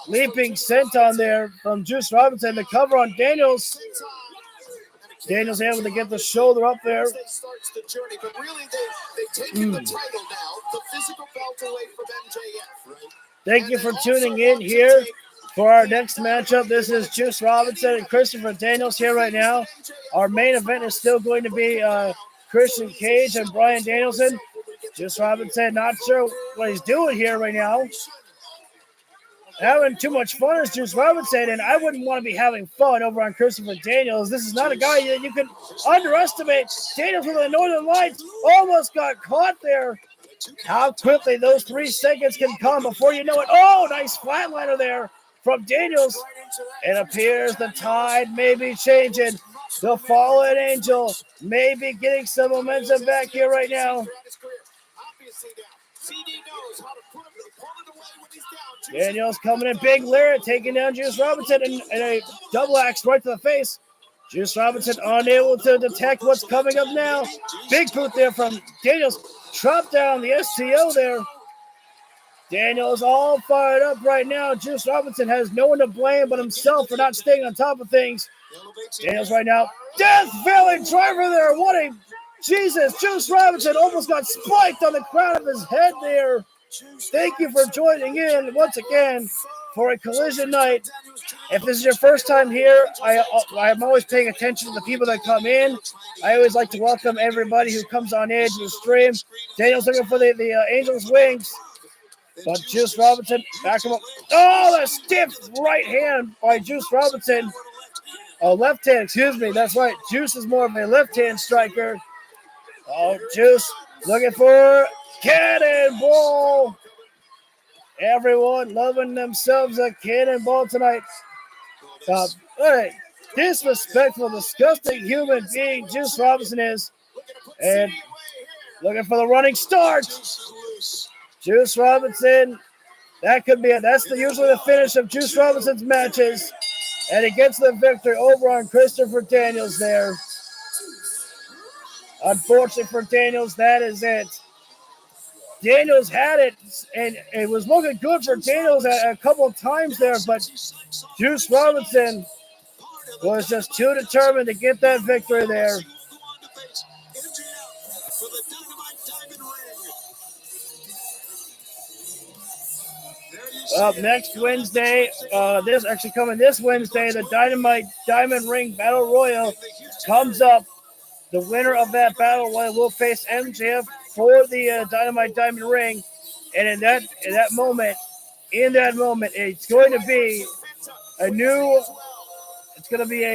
leaping senton there from Juice Robinson. The cover on Daniels. Daniels able to get the shoulder up there. Thank you for tuning in here for our next matchup. This is Juice Robinson and Christopher Daniels here right now. Our main event is still going to be Christian Cage and Bryan Danielson. Juice Robinson not sure what he's doing here right now. Having too much fun as Juice Robinson, and I wouldn't want to be having fun over on Christopher Daniels. This is not a guy that you can underestimate. Daniels with the Northern Lights almost got caught there how quickly those 3 seconds can come before you know it. Oh, nice flatliner there from Daniels. It appears the tide may be changing. The fallen angel may be getting some momentum back here right now. Daniels coming in big lyric, taking down Juice Robinson and a double axe right to the face. Juice Robinson unable to detect what's coming up now. Big boot there from Daniels. Drop down the STO there. Daniels all fired up right now. Juice Robinson has no one to blame but himself for not staying on top of things. Daniels right now. Death Valley driver there. What a Jesus. Juice Robinson almost got spiked on the crown of his head there. Thank you for joining in once again for a collision night. If this is your first time here, I'm always paying attention to the people that come in. I always like to welcome everybody who comes on in to the stream. Daniel's looking for the Angels wings. But Juice Robinson, back him up. Oh, a stiff right hand by Juice Robinson. Oh, left hand, excuse me. That's right. Juice is more of a left-hand striker. Oh, Juice looking for cannonball. Everyone loving themselves a cannonball tonight. Hey, disrespectful, disgusting human being Juice Robinson is. And looking for the running start. Juice Robinson, that could be it. That's usually the finish of Juice Robinson's matches. And he gets the victory over on Christopher Daniels there. Unfortunately for Daniels, that is it. Daniels had it, and it was looking good for Daniels a couple of times there, but Juice Robinson was just too determined to get that victory there. Up next Wednesday, this Wednesday, the Dynamite Diamond Ring Battle Royal comes up. The winner of that Battle Royal will face MJF for the Dynamite Diamond Ring, and in that moment, it's going to be a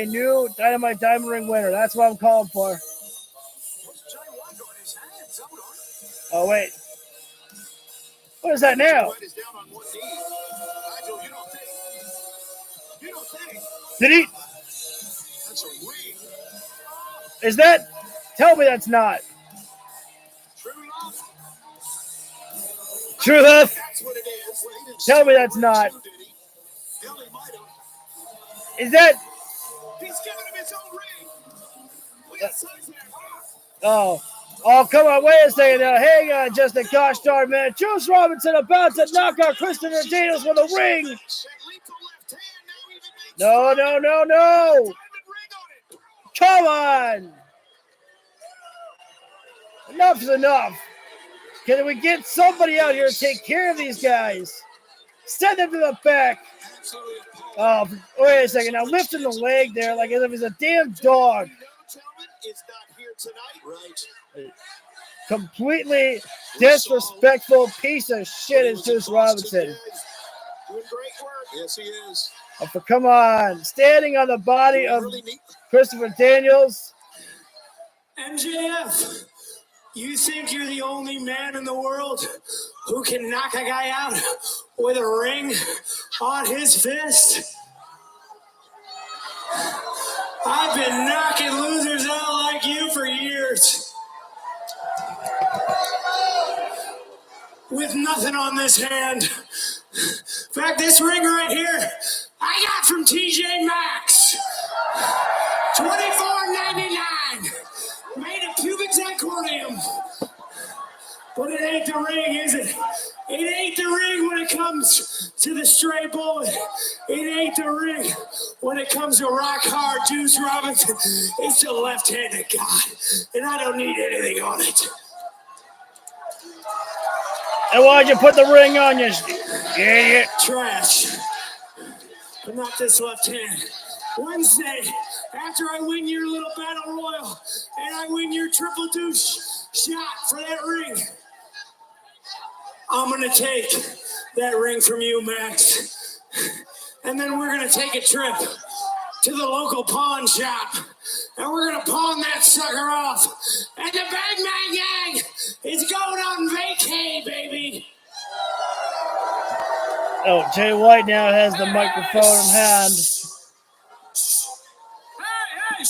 new Dynamite Diamond Ring winner. That's what I'm calling for. Oh wait, what is that now? Did he? Is that? Tell me that's not. True Love. Tell me that's not. Is that? Oh, come on. Wait a second now. Hang on just a gosh darn minute. Juice Robinson about to knock out Christopher Daniels with a ring. No. Come on. Enough's enough. Can we get somebody out here to take care of these guys? Send them to the back. Oh, wait a second. Now lifting the leg there like as if he's a damn dog. Completely disrespectful piece of shit is Juice Robinson. Yes, he is. Oh, come on. Standing on the body of Christopher Daniels. MJF, you think you're the only man in the world who can knock a guy out with a ring on his fist? I've been knocking losers out like you for years. With nothing on this hand. In fact, this ring right here, I got from TJ Maxx. $24.99. Made of cubic zirconium. But it ain't the ring, is it? It ain't the ring when it comes to the stray bullet. It ain't the ring when it comes to rock hard Juice Robinson. It's the left-handed God, and I don't need anything on it. And why'd you put the ring on you, idiot? Trash. But not this left hand. Wednesday, after I win your little battle royal and I win your triple douche shot for that ring, I'm going to take that ring from you, Max. And then we're going to take a trip to the local pawn shop. And we're going to pawn that sucker off. And the Bang Gang He's going on vacay, baby. Oh, Jay White now has the microphone in hand. Hey!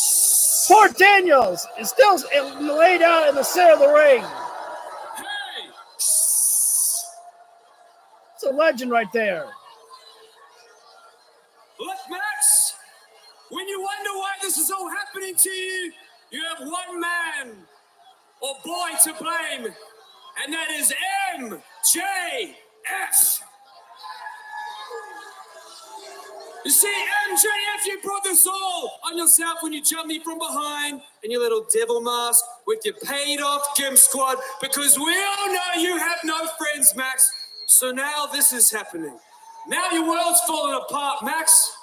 Poor Daniels is still laid out in the center of the ring. Hey! It's a legend right there. Look, Max, when you wonder why this is all happening to you, you have one man or boy to blame, and that is MJF. You see, MJF, you brought this all on yourself when you jumped me from behind in your little devil mask with your paid-off gym squad, because we all know you have no friends, Max. So now this is happening. Now your world's falling apart, Max.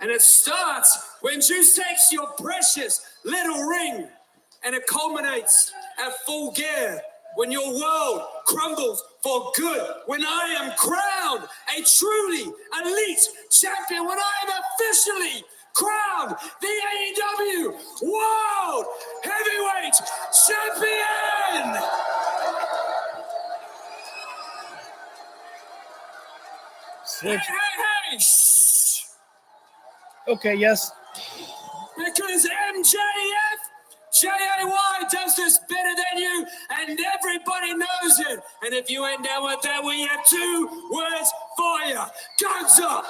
And it starts when Juice takes your precious little ring, and it culminates at Full Gear when your world crumbles for good, when I am crowned a truly elite champion, when I am officially crowned the AEW World Heavyweight Champion! Switch. Hey! Shh. Okay, yes. Because MJF, JAY does this better than you, and everybody knows it. And if you ain't down with that, we have two words for you. Guns up!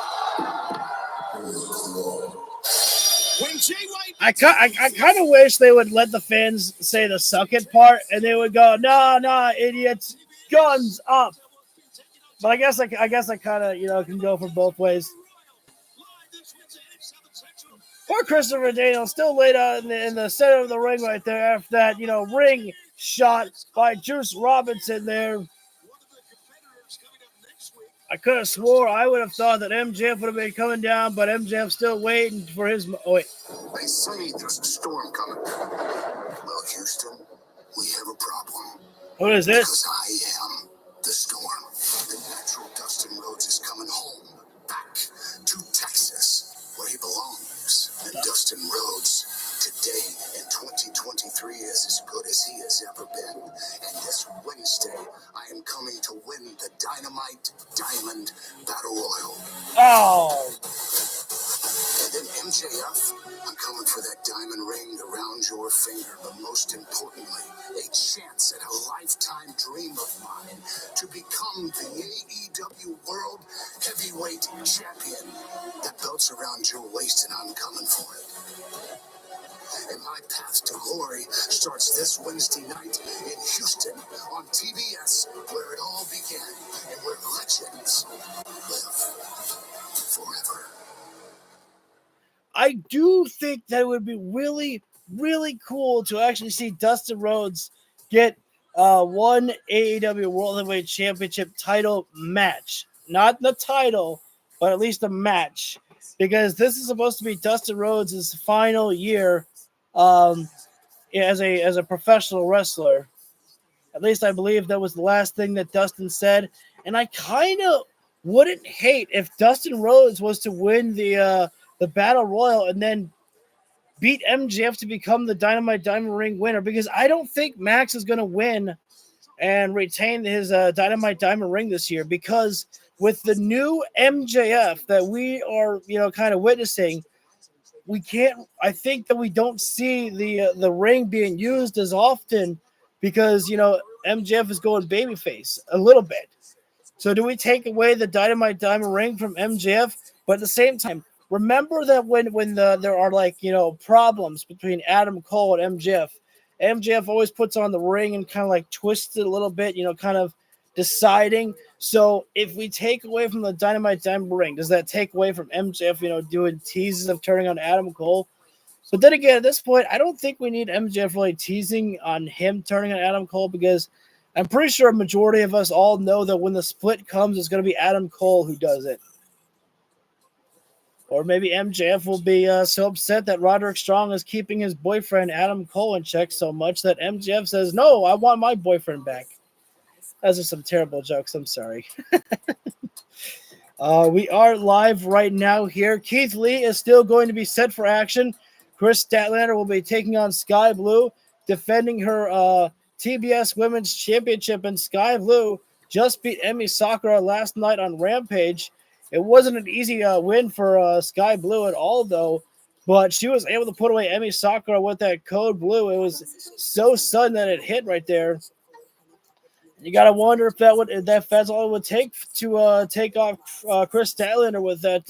When JY... I kind of wish they would let the fans say the suck it part, and they would go, nah, idiots, guns up. But I guess I kind of, can go for both ways. Poor Christopher Daniels still laid out in the center of the ring right there after that, ring shot by Juice Robinson there. I could have swore I would have thought that MJF would have been coming down, but MJF still waiting for his... Oh, wait. They say there's a storm coming. Well, Houston, we have a problem. What is this? Because I am the storm. The natural Dustin Rhodes is coming home, back to Texas, where he belongs. And Dustin Rhodes, today in 2023, is as good as he has ever been. And this Wednesday, I am coming to win the Dynamite Diamond Battle Royal. Oh. And then MJF, I'm coming for that diamond ring around your finger, but most importantly, a chance at a lifetime dream of mine to become the AEW World Heavyweight Champion. That belt's around your waist, and I'm coming for it. And my path to glory starts this Wednesday night in Houston on TBS, where it all began and where legends live forever. I do think that it would be really, really cool to actually see Dustin Rhodes get one AEW World Heavyweight Championship title match. Not the title, but at least a match. Because this is supposed to be Dustin Rhodes' final year as a professional wrestler. At least I believe that was the last thing that Dustin said. And I kind of wouldn't hate if Dustin Rhodes was to win the Battle Royal and then beat MJF to become the Dynamite Diamond Ring winner, because I don't think Max is going to win and retain his Dynamite Diamond Ring this year, because with the new MJF that we are, kind of witnessing, I think that we don't see the ring being used as often because, MJF is going babyface a little bit. So do we take away the Dynamite Diamond Ring from MJF? But at the same time, remember that when there are problems between Adam Cole and MJF always puts on the ring and kind of twists it a little bit, kind of deciding. So if we take away from the Dynamite Diamond Ring, does that take away from MJF, doing teases of turning on Adam Cole? But then again, at this point, I don't think we need MJF really teasing on him turning on Adam Cole, because I'm pretty sure a majority of us all know that when the split comes, it's going to be Adam Cole who does it. Or maybe MJF will be so upset that Roderick Strong is keeping his boyfriend Adam Cole in check so much that MJF says, "No, I want my boyfriend back." Those are some terrible jokes. I'm sorry. We are live right now here. Keith Lee is still going to be set for action. Chris Statlander will be taking on Sky Blue, defending her TBS Women's Championship in Sky Blue just beat Emi Sakura last night on Rampage. It wasn't an easy win for Sky Blue at all, though, but she was able to put away Emi Sakura with that code blue. It was so sudden that it hit right there. You got to wonder if that's all it would take to take off Chris Statlander with that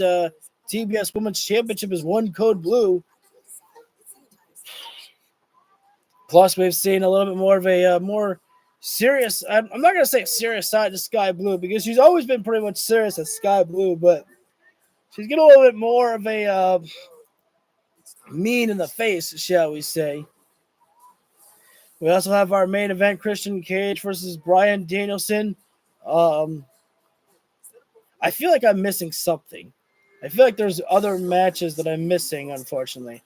TBS Women's Championship is one code blue. Plus, we've seen a little bit more of a more serious, I'm not going to say serious side to Sky Blue because she's always been pretty much serious at Sky Blue, but she's getting a little bit more of a mean in the face, shall we say. We also have our main event, Christian Cage versus Bryan Danielson. I feel like I'm missing something. I feel like there's other matches that I'm missing, unfortunately.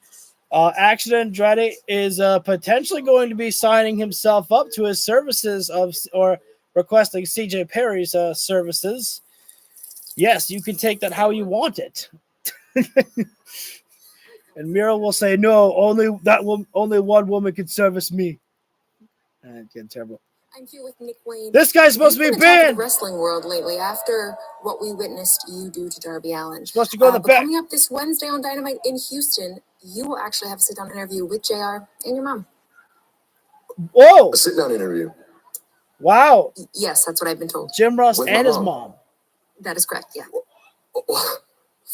Action Andrade is potentially going to be signing himself up to his services or requesting CJ Perry's services. Yes, you can take that how you want it. And Miro will say, no, only one woman can service me. Getting terrible. I'm here with Nick Wayne. This guy's supposed to be banned. The wrestling world lately after what we witnessed you do to Darby Allin. Supposed to go in the back. Coming up this Wednesday on Dynamite in Houston, you will actually have a sit-down interview with JR and your mom. Whoa! A sit-down interview. Wow. Yes, that's what I've been told. Jim Ross With and my his mom. mom. That is correct, yeah.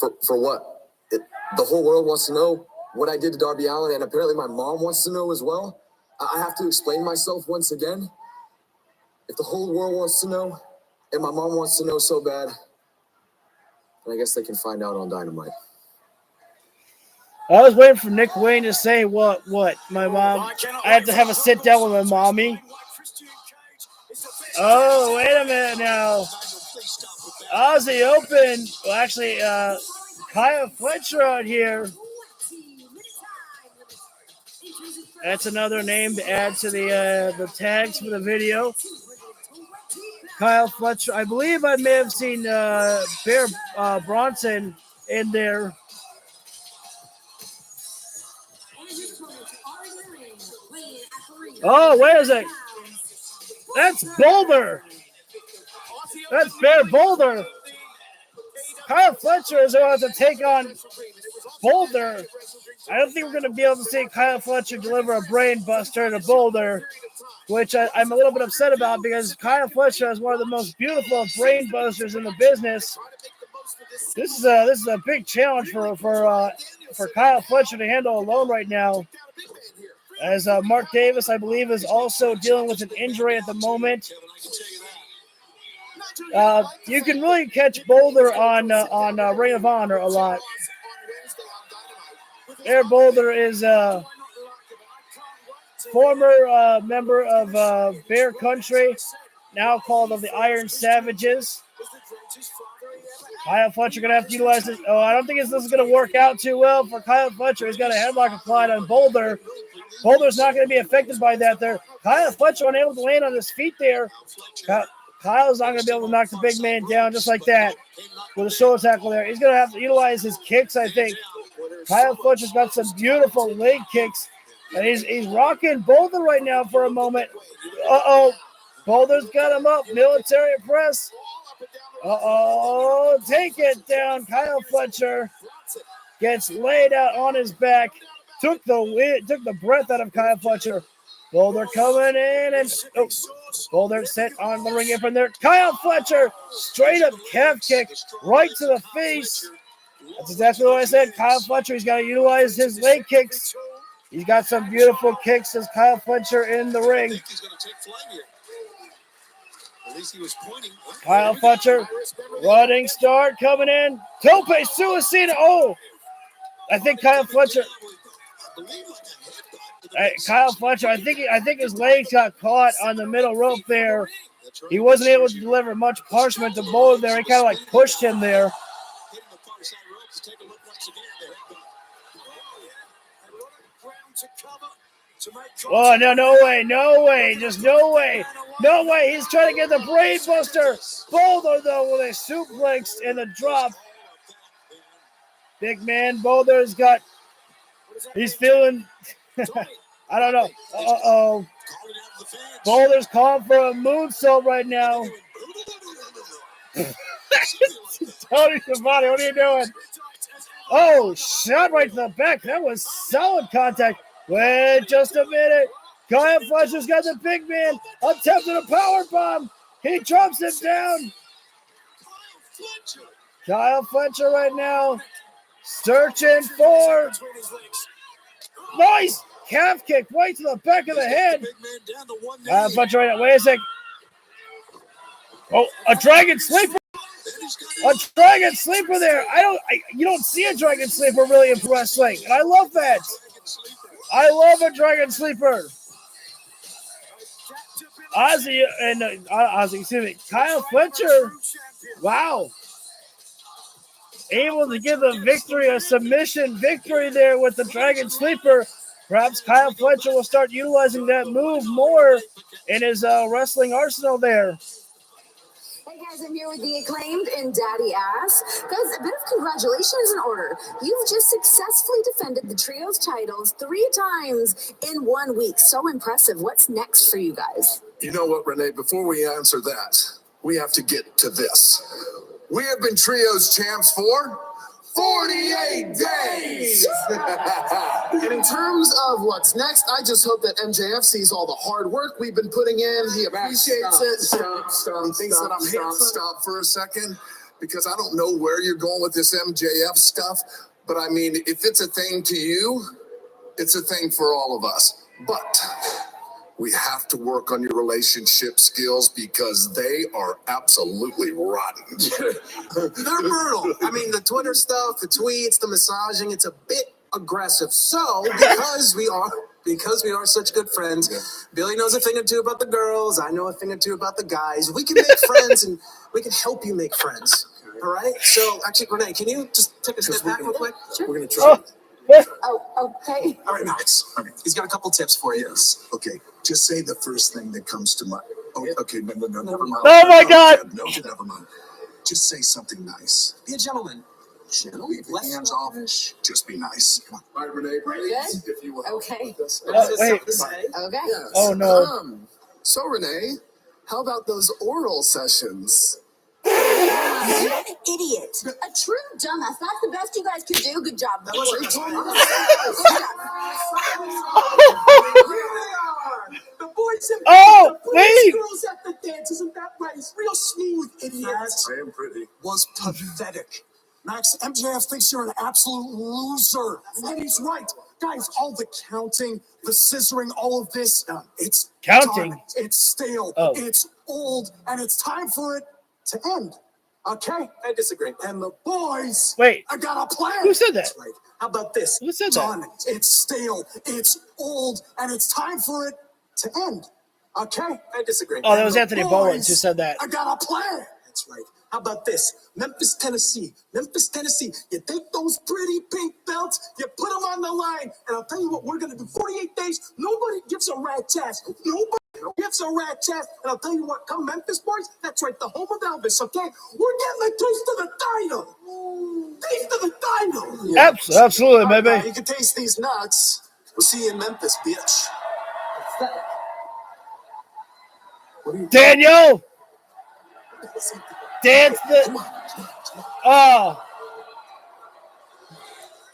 For what? The whole world wants to know what I did to Darby Allin, and apparently my mom wants to know as well. I have to explain myself once again. If the whole world wants to know, and my mom wants to know so bad, then I guess they can find out on Dynamite. I was waiting for Nick Wayne to say what? My mom. I had to have a sit down with my mommy. Oh, wait a minute now. Aussie Open. Well, actually, Kyle Fletcher out here. That's another name to add to the tags for the video. Kyle Fletcher. I believe I may have seen Bear Bronson in there. Oh, wait a sec. That's Boulder. That's Bear Boulder. Kyle Fletcher is going to take on Boulder. I don't think we're going to be able to see Kyle Fletcher deliver a brain buster to Boulder, which I'm a little bit upset about because Kyle Fletcher is one of the most beautiful brain busters in the business. This is a big challenge for Kyle Fletcher to handle alone right now. As Mark Davis, I believe, is also dealing with an injury at the moment. You can really catch Boulder on Ring of Honor a lot. Air Boulder is a former member of Bear Country, now called of the Iron Savages. Kyle Fletcher going to have to utilize this. Oh, I don't think this is going to work out too well for Kyle Fletcher. He's got a headlock applied on Boulder. Boulder's not going to be affected by that there. Kyle Fletcher unable to land on his feet there. Kyle's not going to be able to knock the big man down just like that with a shoulder tackle there. He's going to have to utilize his kicks, I think. Kyle Fletcher's got some beautiful leg kicks, and he's rocking Boulder right now for a moment. Uh-oh. Boulder's got him up. Military press. Uh-oh. Take it down. Kyle Fletcher gets laid out on his back. Took the breath out of Kyle Fletcher. Boulder coming in and Boulder set on the ring apron there. Kyle Fletcher, straight up calf kick right to the face. That's exactly what I said. Kyle Fletcher, he's got to utilize his leg kicks. He's got some beautiful kicks as Kyle Fletcher in the ring. Kyle Fletcher, running start coming in. Tope Suicida. Oh, I think Kyle Fletcher. Kyle Fletcher, I think his legs got caught on the middle rope there. He wasn't able to deliver much punishment to Boulder there. He kind of like pushed him there. Oh, no way. Just no way. No way. He's trying to get the brain buster. Boulder, though, with a suplex and a drop. Big man Boulder's got, he's feeling, I don't know. Uh-oh. Boulder's calling for a moonsault right now. Tony Schiavone, what are you doing? Oh, shot right to the back. That was solid contact. Wait just a minute. Kyle Fletcher's got the big man. Attempting a power bomb. He drops it down. Kyle Fletcher right now searching for nice calf kick right to the back of the head. Kyle Fletcher right now. Wait a sec. Oh, a dragon sleeper. A dragon sleeper there. You don't see a dragon sleeper really in wrestling, and I love that. I love a dragon sleeper. Kyle Fletcher. Wow. Able to give the victory, a submission victory there with the dragon sleeper. Perhaps Kyle Fletcher will start utilizing that move more in his wrestling arsenal there. Hey guys, I'm here with the Acclaimed and Daddy Ass. Guys, a bit of congratulations in order. You've just successfully defended the Trios titles 3 times in 1 week. So impressive. What's next for you guys? You know what, Renee? Before we answer that, we have to get to this. We have been Trios champs for 48 days! And in terms of what's next, I just hope that MJF sees all the hard work we've been putting in. He appreciates it. Stop for a second, because I don't know where you're going with this MJF stuff, but I mean, if it's a thing to you, it's a thing for all of us. But we have to work on your relationship skills because they are absolutely rotten. They're brutal. I mean, the Twitter stuff, the tweets, the massaging, it's a bit aggressive. So, because we are such good friends, Billy knows a thing or two about the girls, I know a thing or two about the guys. We can make friends and we can help you make friends. All right? So, actually, Renee, can you just take a step back real quick? Sure. We're going to try. Oh, okay. All right, Max. He's got a couple tips for you. Yes. Okay. Just say the first thing that comes to mind. Oh, okay. No, never mind. Oh my God. No, never mind. Just say something nice. Be a gentleman. Leave your hands off. Just be nice. Come on. All right, Renee. Good? If you will. Okay. Wait. Okay. Yes. Oh, no. So, Renee, how about those oral sessions? You're an idiot. A true dumbass. That's the best you guys could do. Good job. The boys and Oh, the wait. girls at the dance. Isn't that right? It's real smooth, idiots. I am pretty. Was pathetic. Max, MJF thinks you're an absolute loser. And he's right. Guys, all the counting, the scissoring, all of this, it's Counting? done. It's stale. Oh. It's old. And it's time for it to end. Okay? I disagree. And the boys, Wait. I got a plan. Who said that? That's right. How about this? Who said that? Done. It's stale. It's old. And it's time for it to end. Okay? I disagree. Oh, that And was the Anthony boys, Bowens who said that. I got a plan. That's right. How about this? Memphis, Tennessee. You take those pretty pink belts, you put them on the line, and I'll tell you what we're going to do. 48 days, nobody gives a rat's ass. Nobody gives a rat's ass. And I'll tell you what, come Memphis, boys, that's right, the home of Elvis, okay? We're getting a taste of the title. Taste of the title. Yeah. Absolutely, All right, baby. now, you can taste these nuts. We'll see you in Memphis, bitch. Daniel! Dance the... Oh.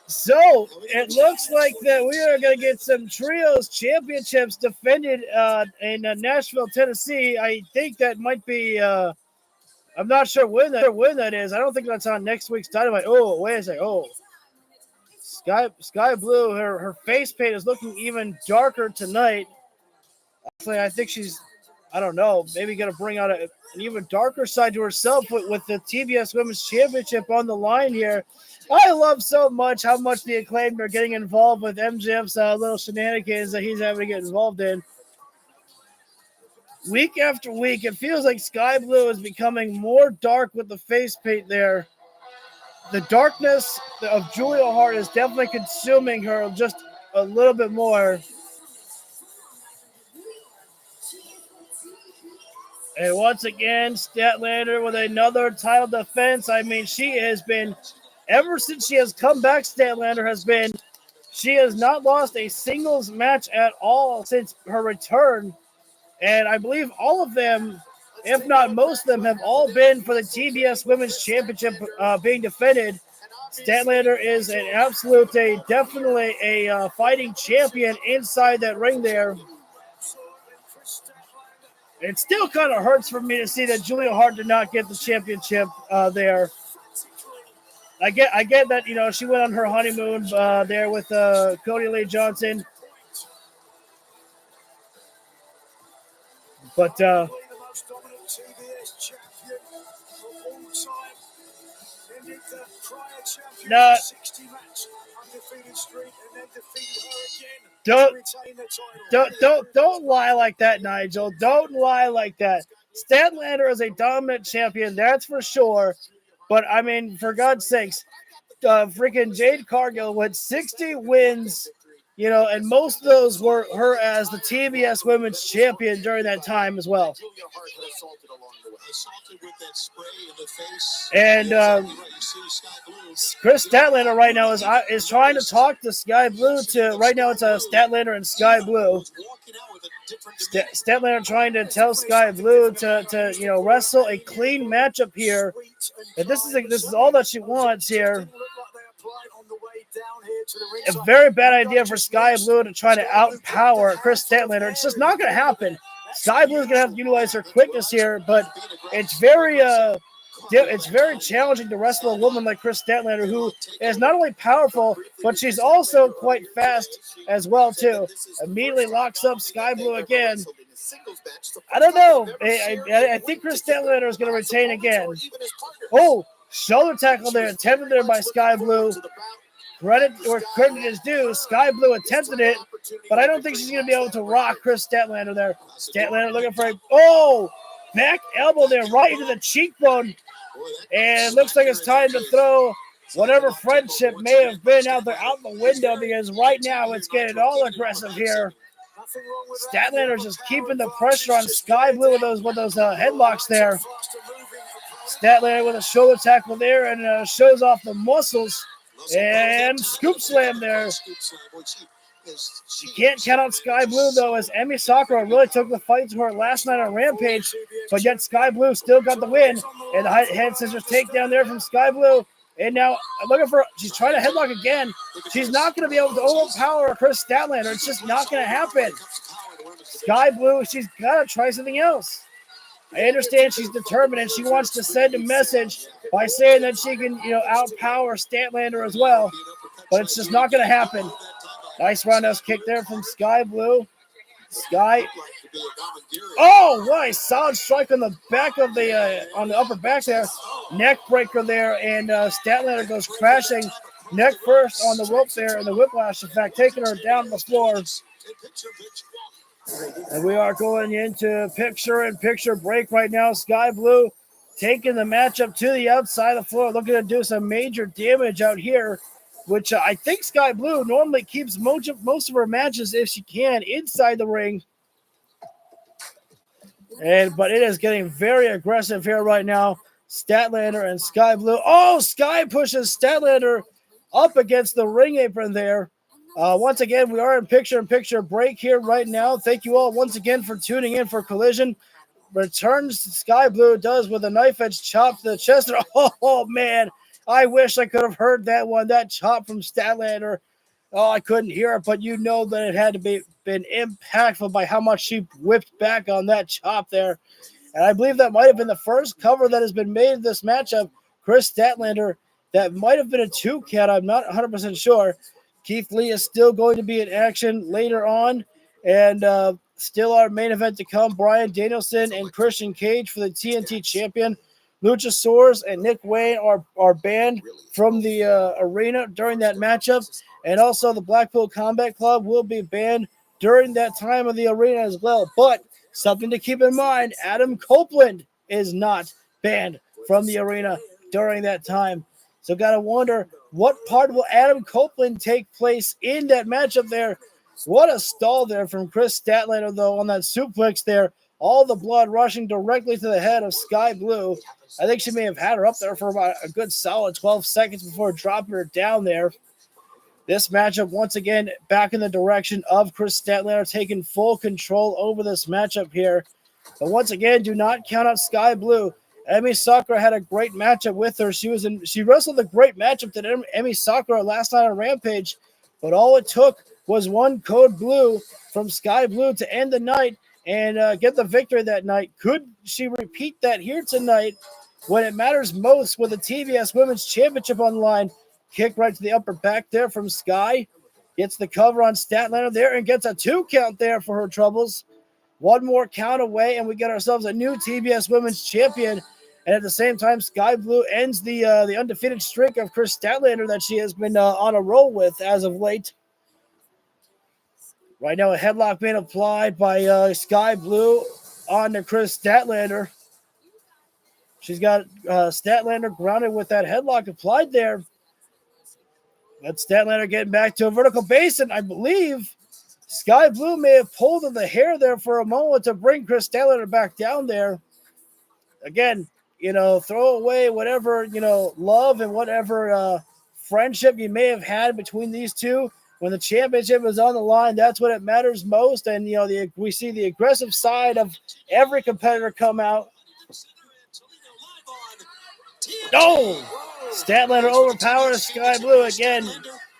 So, it looks like that we are going to get some Trios Championships defended in Nashville, Tennessee. I think that might be... I'm not sure when that is. I don't think that's on next week's Dynamite. Oh, wait a second. Oh. Sky Blue, her face paint is looking even darker tonight. Actually, I think she's... I don't know, maybe going to bring out an even darker side to herself with the TBS Women's Championship on the line here. I love so much how much the Acclaimed are getting involved with MJF's little shenanigans that he's having to get involved in. Week after week, it feels like Sky Blue is becoming more dark with the face paint there. The darkness of Julia Hart is definitely consuming her just a little bit more. And once again, Statlander with another title defense. I mean, she has been, ever since she has come back, Statlander has been She has not lost a singles match at all since her return. And I believe all of them, if not most of them, have all been for the TBS Women's Championship being defended. Statlander is an absolute, definitely a fighting champion inside that ring there. It still kind of hurts for me to see that Julia Hart did not get the championship there. I get that, you know, she went on her honeymoon there with Cody Lee Johnson. But no, don't lie like that, Nigel. Don't lie like that. Statlander is a dominant champion, that's for sure. But I mean, for God's sakes, freaking Jade Cargill with 60 wins, you know, and most of those were her as the TBS Women's Champion during that time as well. And Chris Statlander right now is trying to talk to Sky Blue. Right now it's Statlander and Sky Blue. Statlander trying to tell Sky Blue to you know, wrestle a clean matchup here. And this is all that she wants here. A very bad idea for Sky Blue to try to outpower Chris Statlander. It's just not going to happen. Sky Blue is going to have to utilize her quickness here, but it's very challenging to wrestle a woman like Chris Statlander, who is not only powerful, but she's also quite fast as well too. Immediately locks up Sky Blue again. I don't know. I think Chris Statlander is going to retain again. Oh, shoulder tackle there, attempted there by Sky Blue. Credit is due. Sky Blue attempted it, but I don't think she's going to be able to rock Chris Statlander there. Statlander looking for back elbow there right into the cheekbone. And it looks like it's time to throw whatever friendship may have been out the window, because right now it's getting all aggressive here. Statlander's just keeping the pressure on Sky Blue with those headlocks there. Statlander with a shoulder tackle there and shows off the muscles. And scoop slam there. You can't count out Sky Blue, though, as Emi Sakura really took the fight to her last night on Rampage, but yet Sky Blue still got the win. And the head scissors takedown there from Sky Blue. And now she's trying to headlock again. She's not going to be able to overpower Chris Statlander. It's just not going to happen. Sky Blue, she's got to try something else. I understand she's determined and she wants to send a message by saying that she can, you know, outpower Statlander as well, but it's just not going to happen. Nice roundhouse kick there from Sky Blue. Sky. Oh, what a solid strike on the back of on the upper back there. Neck breaker there, and Statlander goes crashing neck first on the rope there, and the whiplash effect taking her down the floor. And we are going into picture-in-picture break right now. Sky Blue taking the matchup to the outside of the floor, looking to do some major damage out here, which I think Sky Blue normally keeps most of her matches, if she can, inside the ring. But it is getting very aggressive here right now. Statlander and Sky Blue. Oh, Sky pushes Statlander up against the ring apron there. Once again, we are in picture-in-picture break here right now. Thank you all once again for tuning in for Collision. Returns Sky Blue, does with a knife-edge chop to the chest. Oh, man, I wish I could have heard that one, that chop from Statlander. Oh, I couldn't hear it, but you know that it had to been impactful by how much she whipped back on that chop there. And I believe that might have been the first cover that has been made in this matchup. Chris Statlander, that might have been a 2 count. I'm not 100% sure. Keith Lee is still going to be in action later on. And still our main event to come, Bryan Danielson and Christian Cage for the TNT champion. Luchasaurus and Nick Wayne are banned from the arena during that matchup. And also the Blackpool Combat Club will be banned during that time of the arena as well. But something to keep in mind, Adam Copeland is not banned from the arena during that time. So got to wonder, what part will Adam Copeland take place in that matchup there? What a stall there from Chris Statlander, though, on that suplex there. All the blood rushing directly to the head of Sky Blue. I think she may have had her up there for about a good solid 12 seconds before dropping her down there. This matchup, once again, back in the direction of Chris Statlander, taking full control over this matchup here. But once again, do not count out Sky Blue. Emi Sakura had a great matchup with her. She wrestled a great matchup to Emi Sakura last night on Rampage, but all it took was one code blue from Sky Blue to end the night and get the victory that night. Could she repeat that here tonight when it matters most with the TBS Women's Championship on the line? Kick right to the upper back there from Sky. Gets the cover on Statlander there and gets a 2 count there for her troubles. One more count away, and we get ourselves a new TBS Women's Champion. And at the same time, Sky Blue ends the undefeated streak of Chris Statlander that she has been on a roll with as of late. Right now, a headlock being applied by Sky Blue onto Chris Statlander. She's got Statlander grounded with that headlock applied there. But Statlander getting back to a vertical base, and I believe Sky Blue may have pulled in the hair there for a moment to bring Chris Statlander back down there. Again, throw away whatever, love and whatever friendship you may have had between these two. When the championship is on the line, that's what it matters most. And, we see the aggressive side of every competitor come out. Oh! Statlander overpowers Sky Blue again.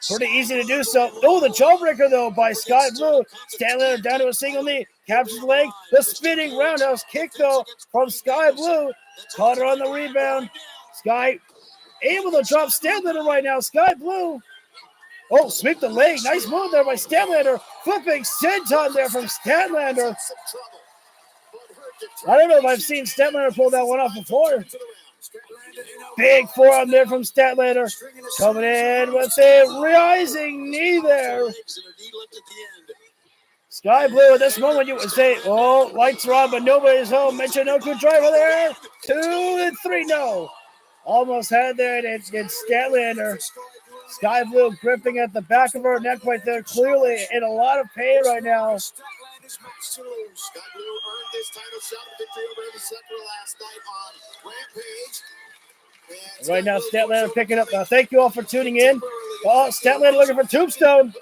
Pretty easy to do so. Oh, the jawbreaker, though, by Sky Blue. Statlander down to a single knee. Captures the leg. The spinning roundhouse kick, though, from Sky Blue. Caught her on the rebound. Sky able to drop Statlander right now. Sky Blue. Oh, sweep the leg. Nice move there by Statlander. Flipping senton there from Statlander. I don't know if I've seen Statlander pull that one off before. Big forearm there from Statlander. Coming in with a rising knee there. Sky Blue, at this moment, you would say, oh, lights are on, but nobody's home. Michinoku driver there. 2 and 3, no. Almost had there, and it's Statlander. Sky Blue gripping at the back of her neck right there, clearly in a lot of pain right now. Sky Blue earned this title shot victory over Emi Sakura last night on Rampage. Right now, Statlander picking up. Thank you all for tuning in. Oh, Statlander looking for Tombstone.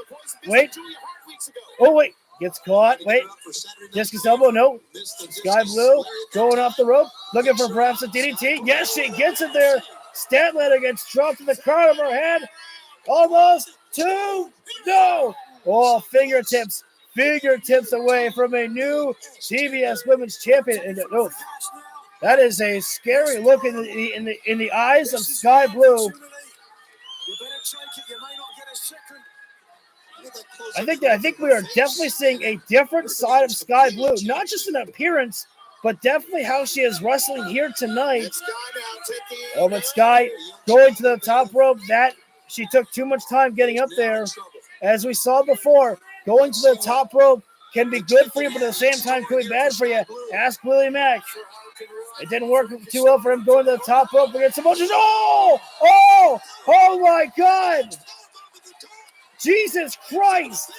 Wait. Oh, wait. Gets caught. Wait. Discus elbow. No. Sky Blue going off the rope. Looking for perhaps a DDT. Yes, she gets it there. Statlander gets dropped to the crown of her head. Almost 2. No. Oh, fingertips away from a new TBS Women's Champion. And that is a scary look in the eyes of Sky Blue. I think we are definitely seeing a different side of Sky Blue, not just in appearance, but definitely how she is wrestling here tonight. Oh, but Sky going to the top rope. That she took too much time getting up there. As we saw before, going to the top rope can be good for you, but at the same time can be bad for you. Ask Willie Mack. It didn't work too well for him going to the top rope against emotions. Oh my God. Jesus Christ.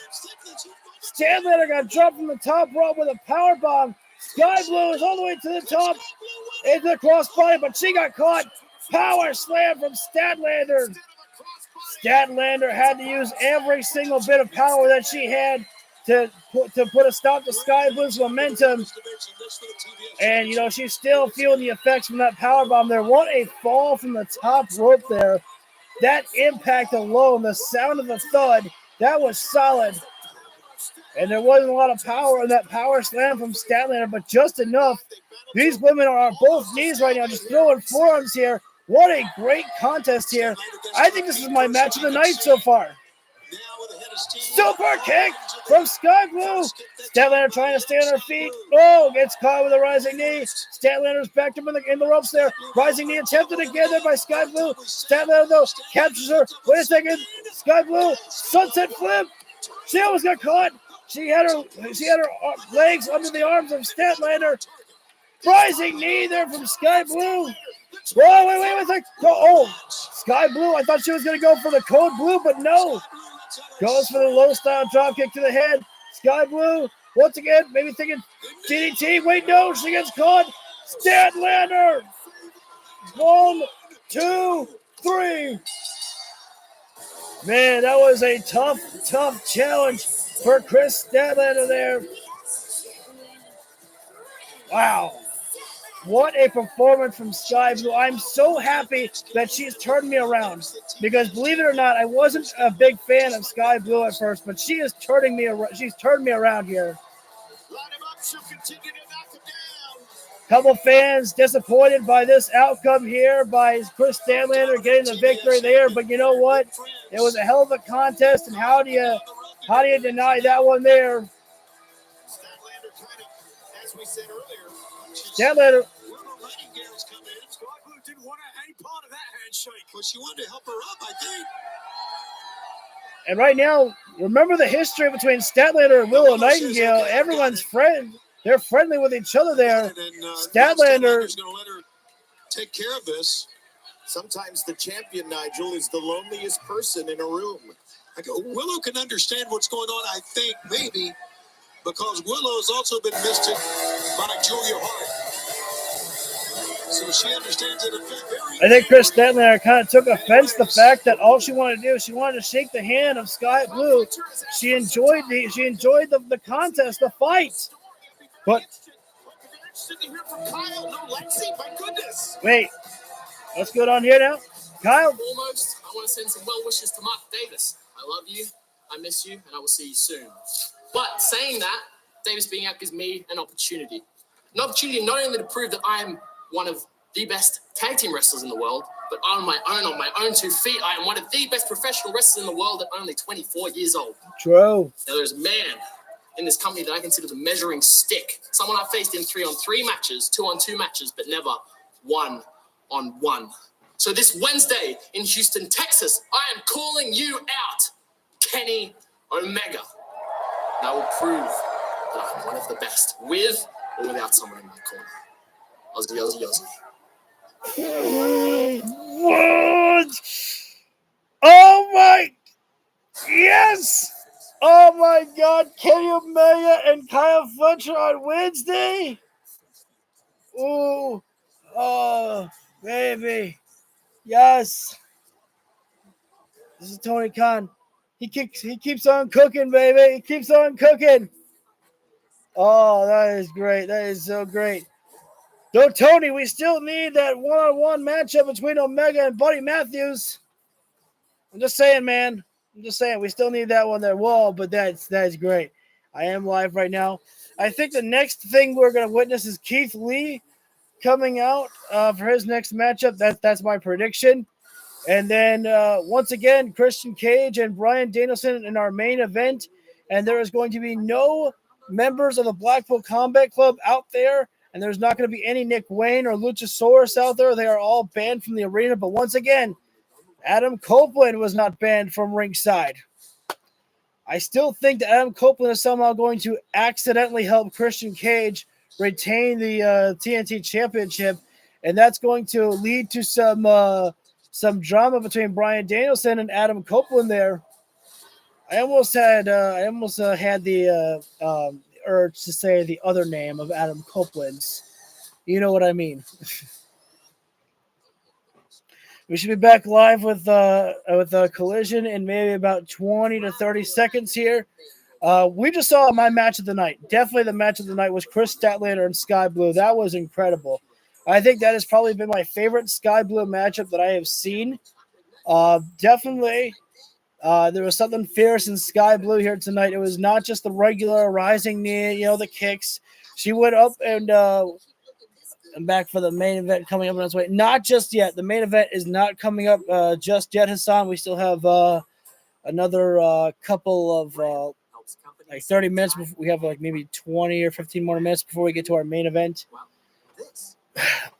Statlander got dropped from the top rope with a power bomb. Sky Blue is all the way to the top into the crossbody, but she got caught. Power slam from Statlander. Statlander had to use every single bit of power that she had to put a stop to Sky Blue's momentum. And, she's still feeling the effects from that powerbomb there. What a fall from the top rope there. That impact alone, the sound of the thud, that was solid. And there wasn't a lot of power in that power slam from Statlander, but just enough. These women are on both knees right now, just throwing forearms here. What a great contest here. I think this is my match of the night so far. Super kick from Sky Blue. Statlander trying to stay on her feet. Oh, gets caught with a rising knee. Statlander's backed up in the ropes there. Rising knee attempted again there by Sky Blue. Statlander, though, captures her. Wait a second. Sky Blue, sunset flip. She almost got caught. She had her legs under the arms of Statlander. Rising knee there from Sky Blue. Whoa, wait a second. Oh, Sky Blue. I thought she was going to go for the code blue, but no. Goes for the low style drop kick to the head. Sky Blue, once again, maybe thinking DDT. Wait, no, she gets caught. Statlander. 1, 2, 3. Man, that was a tough challenge for Chris Statlander there. Wow. What a performance from Sky Blue. I'm so happy that she's turned me around. Because believe it or not, I wasn't a big fan of Sky Blue at first, but she is turning me around. She's turned me around here. Couple fans disappointed by this outcome here by Chris Statlander getting the victory there, but you know what? It was a hell of a contest, and how do you deny that one there? Statlander. Didn't want any part of that handshake, but she wanted to help her up, I think. And right now, remember the history between Statlander and Willow Nightingale. Everyone's friend. They're friendly with each other there. Statlander's going to let her take care of this. Sometimes the champion, Nigel, is the loneliest person in a room. Willow can understand what's going on, I think, maybe, because Willow's also been missed by Julia Hart. So she understands it very. I think Chris Statlander kind of took offense to the fact that all she wanted to do, she wanted to shake the hand of Sky Blue. She enjoyed the contest, the fight. But wait, what's going on here now? Kyle? Foremost, I want to send some well wishes to Mark Davis. I love you, I miss you, and I will see you soon. But saying that, Davis being out gives me an opportunity. An opportunity not only to prove that I am one of the best tag team wrestlers in the world, but on my own 2 feet, I am one of the best professional wrestlers in the world at only 24 years old. True. Now there's a man in this company that I consider the measuring stick. Someone I faced in 3-on-3 matches, 2-on-2 matches, but never 1-on-1. So this Wednesday in Houston, Texas, I am calling you out, Kenny Omega. And I will prove that I'm one of the best, with or without someone in my corner. Ozzy. What? Oh my! Yes! Oh my God! Kenny Omega and Kyle Fletcher on Wednesday. Ooh, oh baby, yes. This is Tony Khan. He keeps on cooking, baby. He keeps on cooking. Oh, that is great. That is so great. Though, Tony, we still need that one-on-one matchup between Omega and Buddy Matthews. I'm just saying, man. I'm just saying, we still need that one there. Whoa, but that is great. I am live right now. I think the next thing we're going to witness is Keith Lee coming out for his next matchup. That's my prediction. And then, once again, Christian Cage and Bryan Danielson in our main event. And there is going to be no members of the Blackpool Combat Club out there. And there's not going to be any Nick Wayne or Luchasaurus out there. They are all banned from the arena. But once again, Adam Copeland was not banned from ringside. I still think that Adam Copeland is somehow going to accidentally help Christian Cage retain the TNT Championship. And that's going to lead to some drama between Bryan Danielson and Adam Copeland there. I almost had the urge to say the other name of Adam Copeland's. You know what I mean. We should be back live with a collision in maybe about 20 to 30 seconds here. We just saw my match of the night. Definitely the match of the night was Chris Statlander and Sky Blue. That was incredible. I think that has probably been my favorite Sky Blue matchup that I have seen. Definitely. There was something fierce in Sky Blue here tonight. It was not just the regular rising knee, the kicks. She went up and back for the main event coming up on its way. Not just yet. The main event is not coming up just yet, Hassan. We still have another couple of 30 minutes. We have maybe 20 or 15 more minutes before we get to our main event.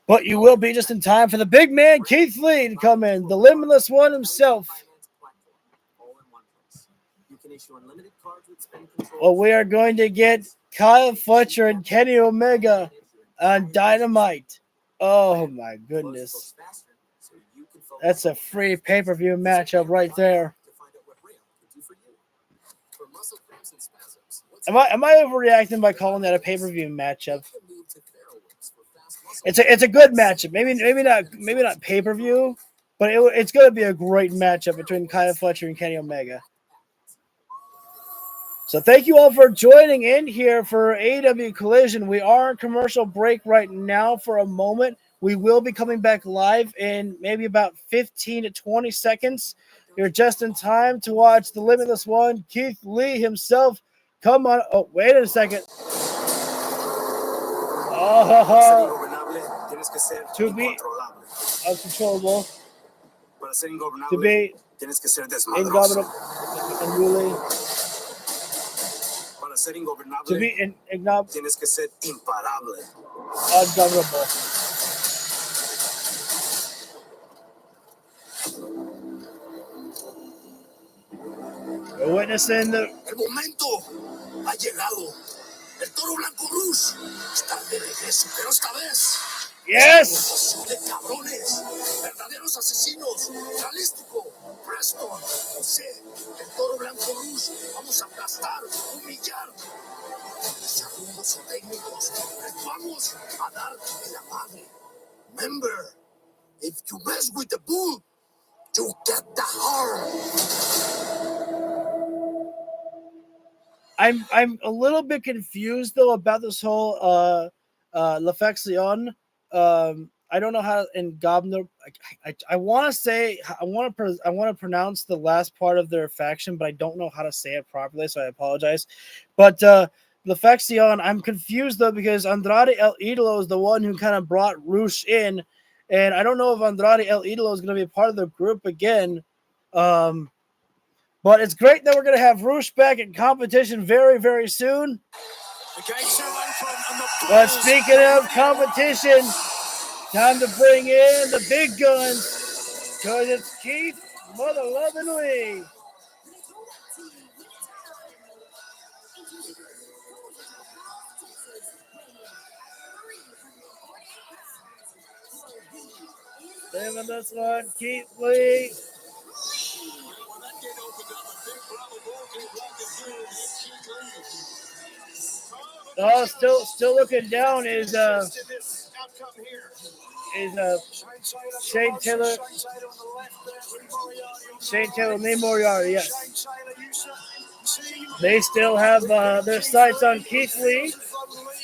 But you will be just in time for the big man, Keith Lee, to come in. The limitless one himself. Well, we are going to get Kyle Fletcher and Kenny Omega on Dynamite. Oh, my goodness. That's a free pay-per-view matchup right there. Am I overreacting by calling that a pay-per-view matchup? It's a good matchup. Maybe not pay-per-view, But it's going to be a great matchup between Kyle Fletcher and Kenny Omega. So thank you all for joining in here for AEW Collision. We are on commercial break right now for a moment. We will be coming back live in maybe about 15 to 20 seconds. You're just in time to watch the Limitless One, Keith Lee himself, come on. Oh, wait a second. To be uncontrollable. To be ingovernable. Unruly. To be ungovernable. We're witnessing the. El momento ha llegado. El Toro Blanco Rush está de regreso, pero esta vez. Yes. De cabrones, verdaderos asesinos, realístico, Preston, José, el Toro Blanco Rush, vamos a aplastar, humillar, segundos o técnicos, les vamos a dar en la madre. Remember, if you mess with the bull, you get the harm. I'm a little bit confused though about this whole L'Affection. I don't know how in Gobner. I want to say I want to pronounce the last part of their faction, but I don't know how to say it properly, so I apologize. But L'Affection, I'm confused though because Andrade El Idolo is the one who kind of brought Rush in, and I don't know if Andrade El Idolo is going to be a part of the group again. But it's great that we're going to have Rush back in competition very, very soon. But speaking of competition, time to bring in the big guns because it's Keith Mother Lovin' Lee. Living this one, Keith Lee. Oh, still looking down is Shane Taylor. Shane Taylor, Lee Moriarty, yes. They still have their sights on Keith Lee.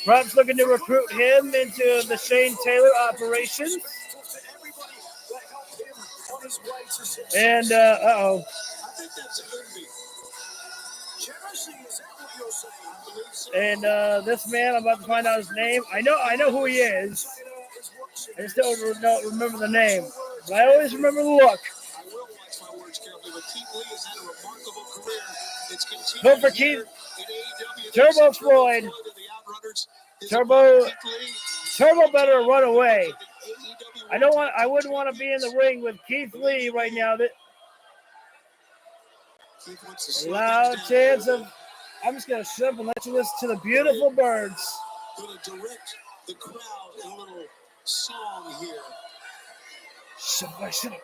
Perhaps looking to recruit him into the Shane Taylor operation. And uh-oh. And this man, I'm about to find out his name. I know who he is. I just don't remember the name. But I always remember the look. Vote for Keith. Turbo Floyd. Turbo better run away. I wouldn't want to be in the ring with Keith Lee right now. Loud chance of. I'm just gonna shut up and let you listen to the beautiful birds. Gonna direct the crowd in a little song here. Shut up.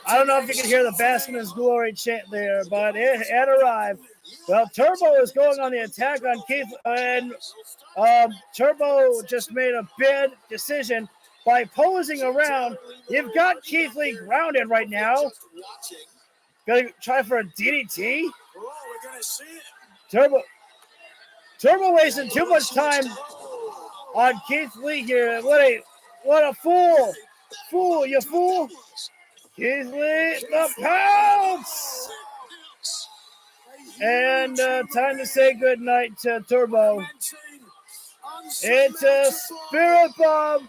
I don't know if you can hear the Bask in His Glory chant there, but it arrived. Well, Turbo is going on the attack on Keith, and Turbo just made a bad decision by posing around. You've got Keith Lee grounded right now. Gonna try for a DDT. Turbo wasting too much time on Keith Lee here. What a fool! You fool! Keith Lee, the pounce! And time to say goodnight to Turbo. It's a spirit bomb.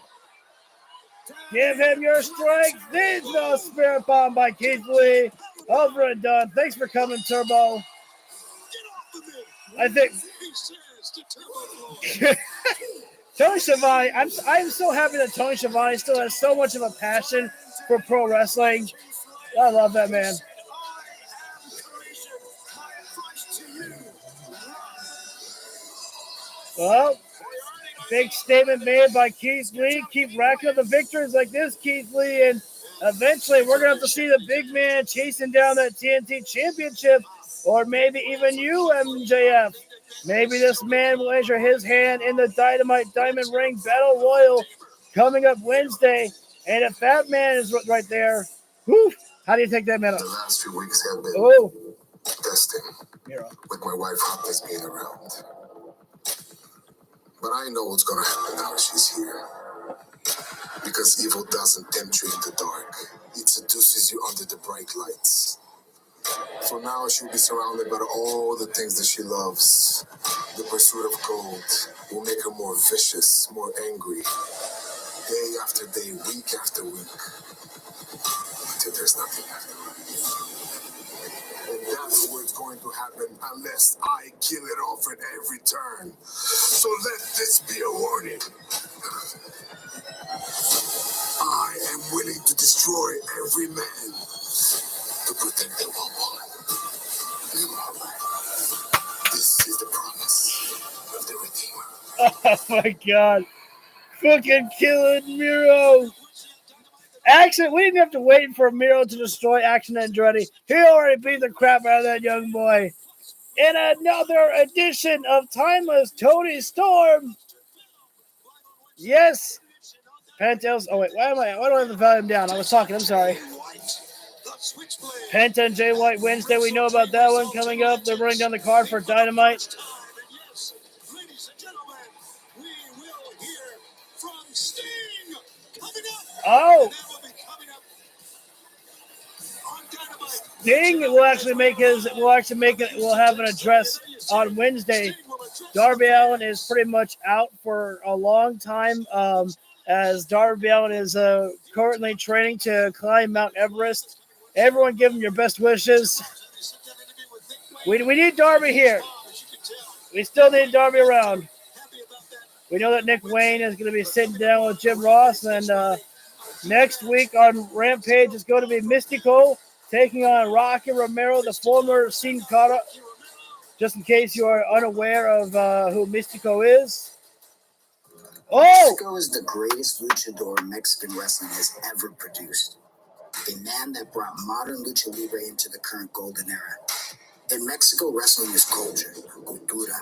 Give him your strength. Needs no spirit bomb by Keith Lee. Over and done. Thanks for coming, Turbo. I think Tony Schiavone, I'm so happy that Tony Schiavone still has so much of a passion for pro wrestling. I love that man. Well, big statement made by Keith Lee. Keep racking up the victories like this, Keith Lee, and eventually we're going to have to see the big man chasing down that TNT championship, or maybe even you, MJF. Maybe this man will enter his hand in the Dynamite Diamond Ring Battle Royal coming up Wednesday. And if that man is right there, whew, how do you take that man up? The last few weeks have been testing. Miro. With my wife always being around. But I know what's gonna happen now she's here. Because evil doesn't tempt you in the dark. It seduces you under the bright lights. So now she'll be surrounded by all the things that she loves. The pursuit of gold will make her more vicious, more angry. Day after day, week after week. Until there's nothing after. And that's what's going to happen unless I kill it off at every turn. So let this be a warning. I am willing to destroy every man to protect the one. This is the promise of the Redeemer. Oh my God. Fucking killing Miro. Actually, we didn't have to wait for Miro to destroy Action Andretti. He already beat the crap out of that young boy. In another edition of Timeless Tony Storm. Yes. Pentails. Oh, wait. Why do I have the volume down? I was talking. I'm sorry. Penta and Jay White Wednesday. We know about that one coming up. They're running down the card for Dynamite. Oh. Sting will actually make his. We'll have an address on Wednesday. Darby Allin is pretty much out for a long time. As Darby Allin is currently training to climb Mount Everest. Everyone give him your best wishes. We need Darby here. We still need Darby around. We know that Nick Wayne is going to be sitting down with Jim Ross. And next week on Rampage is going to be Mystico taking on Rocky Romero, the former Sin Cara. Just in case you are unaware of who Mystico is. Oh! Mystico is the greatest luchador Mexican wrestling has ever produced. A man that brought modern lucha libre into the current golden era. In Mexico, wrestling is culture, cultura,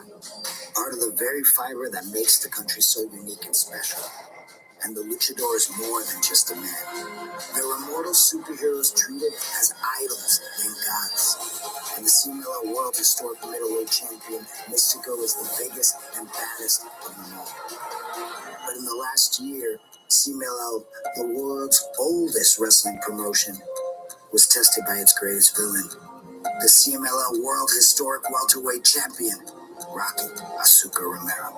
part of the very fiber that makes the country so unique and special. And the luchador is more than just a man. They're immortal superheroes treated as idols and gods. And the CMLL World Historic Middleweight Champion, Mystico is the biggest and baddest of them all. But in the last year, CMLL, the world's oldest wrestling promotion, was tested by its greatest villain, the CMLL World Historic Welterweight Champion, Rocky Azucar Romero.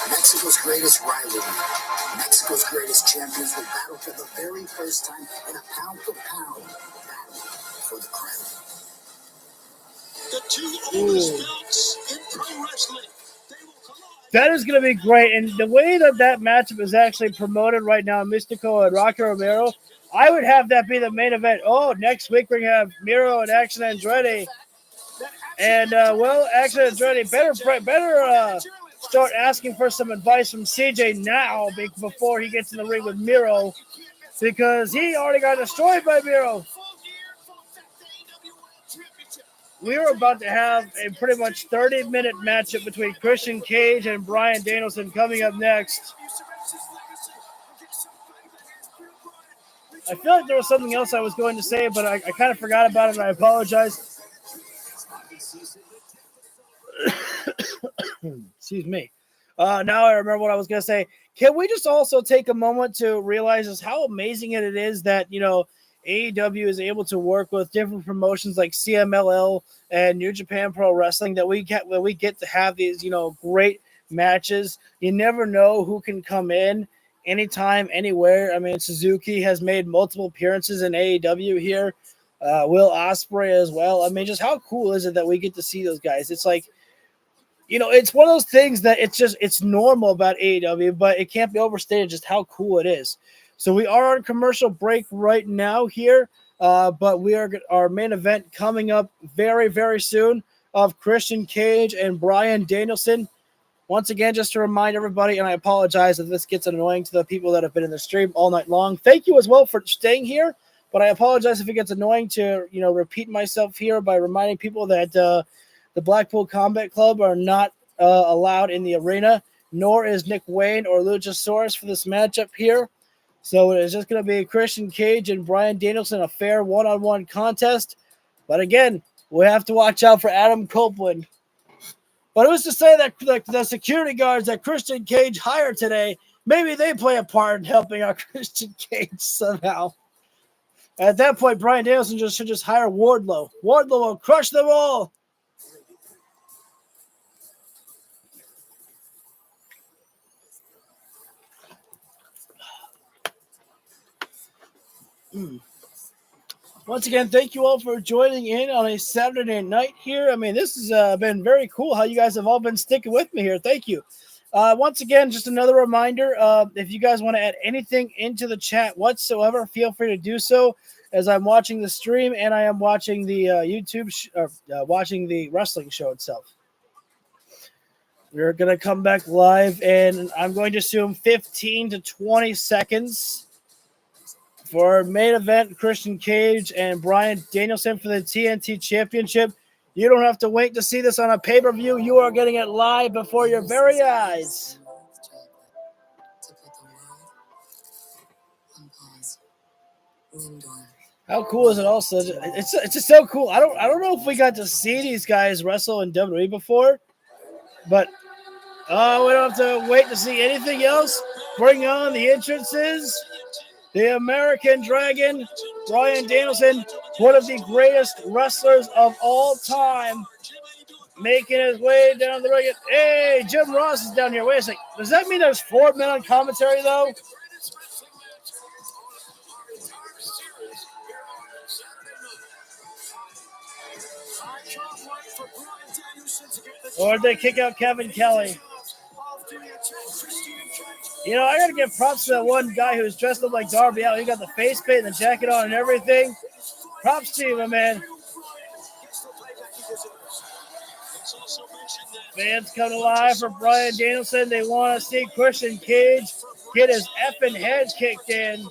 Mexico's greatest rivalry, Mexico's greatest champions will battle for the very first time in a pound-for-pound battle for the crown. The two oldest belts in pro wrestling. That is going to be great. And the way that matchup is actually promoted right now, Mystico and Rocky Romero, I would have that be the main event. Oh, next week we're going to have Miro and Action Andretti. And, Action Andretti better start asking for some advice from CJ now before he gets in the ring with Miro, because he already got destroyed by Miro. We are about to have a pretty much 30-minute matchup between Christian Cage and Bryan Danielson coming up next. I feel like there was something else I was going to say, but I kind of forgot about it, and I apologize. Excuse me. Now I remember what I was going to say. Can we just also take a moment to realize just how amazing it is that, AEW is able to work with different promotions like CMLL and New Japan Pro Wrestling, that we get to have these, great matches. You never know who can come in anytime, anywhere. I mean, Suzuki has made multiple appearances in AEW here. Will Ospreay as well. I mean, just how cool is it that we get to see those guys? It's like, it's one of those things that it's normal about AEW, but it can't be overstated just how cool it is. So we are on commercial break right now here, but we are our main event coming up very, very soon of Christian Cage and Bryan Danielson. Once again, just to remind everybody, and I apologize if this gets annoying to the people that have been in the stream all night long. Thank you as well for staying here, but I apologize if it gets annoying to repeat myself here by reminding people that the Blackpool Combat Club are not allowed in the arena. nor is Nick Wayne or Luchasaurus for this matchup here. So it's just going to be Christian Cage and Bryan Danielson, a fair one-on-one contest. But again, we have to watch out for Adam Copeland. But who's to say that the security guards that Christian Cage hired today, maybe they play a part in helping out Christian Cage somehow. At that point, Bryan Danielson should just hire Wardlow. Wardlow will crush them all. Once again, thank you all for joining in on a Saturday night here. I mean, this has been very cool how you guys have all been sticking with me here. Thank you. Once again, just another reminder, if you guys want to add anything into the chat whatsoever, feel free to do so as I'm watching the stream and I am watching the watching the wrestling show itself. We're going to come back live, and I'm going to assume 15 to 20 seconds for our main event, Christian Cage and Bryan Danielson for the TNT Championship. You don't have to wait to see this on a pay-per-view. You are getting it live before your very eyes. How cool is it also? It's just so cool. I don't know if we got to see these guys wrestle in WWE before, but we don't have to wait to see anything else. Bring on the entrances. The American Dragon, Bryan Danielson, one of the greatest wrestlers of all time, making his way down the ring. Hey, Jim Ross is down here. Wait a second. Does that mean there's 4 men on commentary, though? Or did they kick out Kevin Kelly? You know, I got to give props to that one guy who's dressed up like Darby Allin. He got the face paint and the jacket on and everything. Props to you, my man. Fans coming alive for Bryan Danielson. They want to see Christian Cage get his effing head kicked in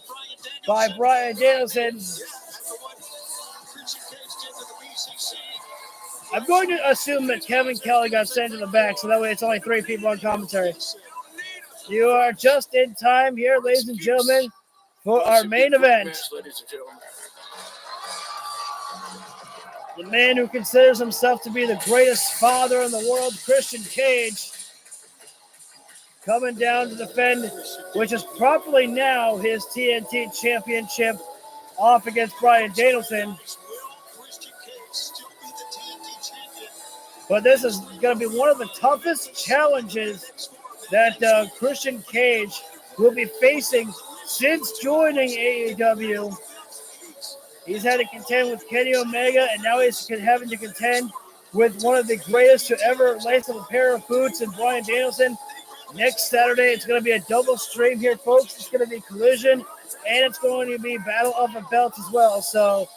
by Bryan Danielson. I'm going to assume that Kevin Kelly got sent to the back, so that way it's only 3 people on commentary. You are just in time here, ladies and gentlemen, for our main event. The man who considers himself to be the greatest father in the world, Christian Cage, coming down to defend, which is probably now his TNT Championship, off against Bryan Danielson. But this is going to be one of the toughest challenges that Christian Cage will be facing since joining AEW. He's had to contend with Kenny Omega, and now he's having to contend with one of the greatest to ever lace up a pair of boots in Bryan Danielson. Next Saturday, it's going to be a double stream here, folks. It's going to be Collision, and it's going to be Battle of the Belts as well. So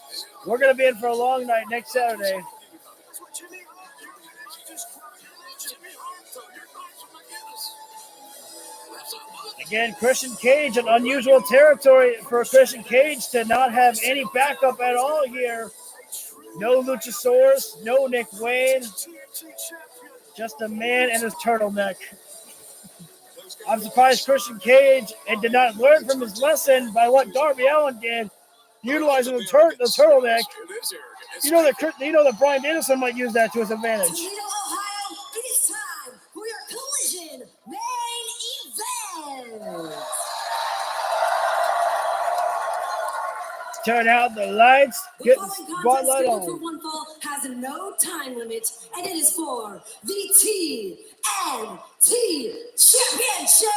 we're going to be in for a long night next Saturday. Again, Christian Cage, an unusual territory for Christian Cage to not have any backup at all here. No Luchasaurus, no Nick Wayne, just a man and his turtleneck. I'm surprised Christian Cage did not learn from his lesson by what Darby Allin did, utilizing the turtleneck. You know that Bryan Danielson might use that to his advantage. Toledo, Ohio, it is time for your Collision main event. Turn out the lights, get the spotlight on. For one fall has no time limit, and it is for the TNT Championship.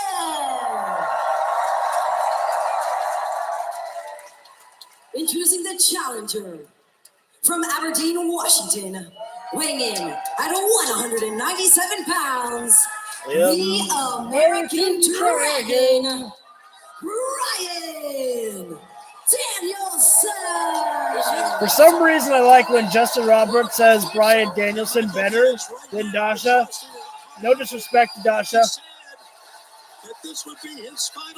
Introducing the challenger from Aberdeen, Washington, weighing in at 197 pounds, the American Dragon, Bryan Danielson. For some reason, I like when Justin Roberts says Bryan Danielson better than Dasha. No disrespect to Dasha.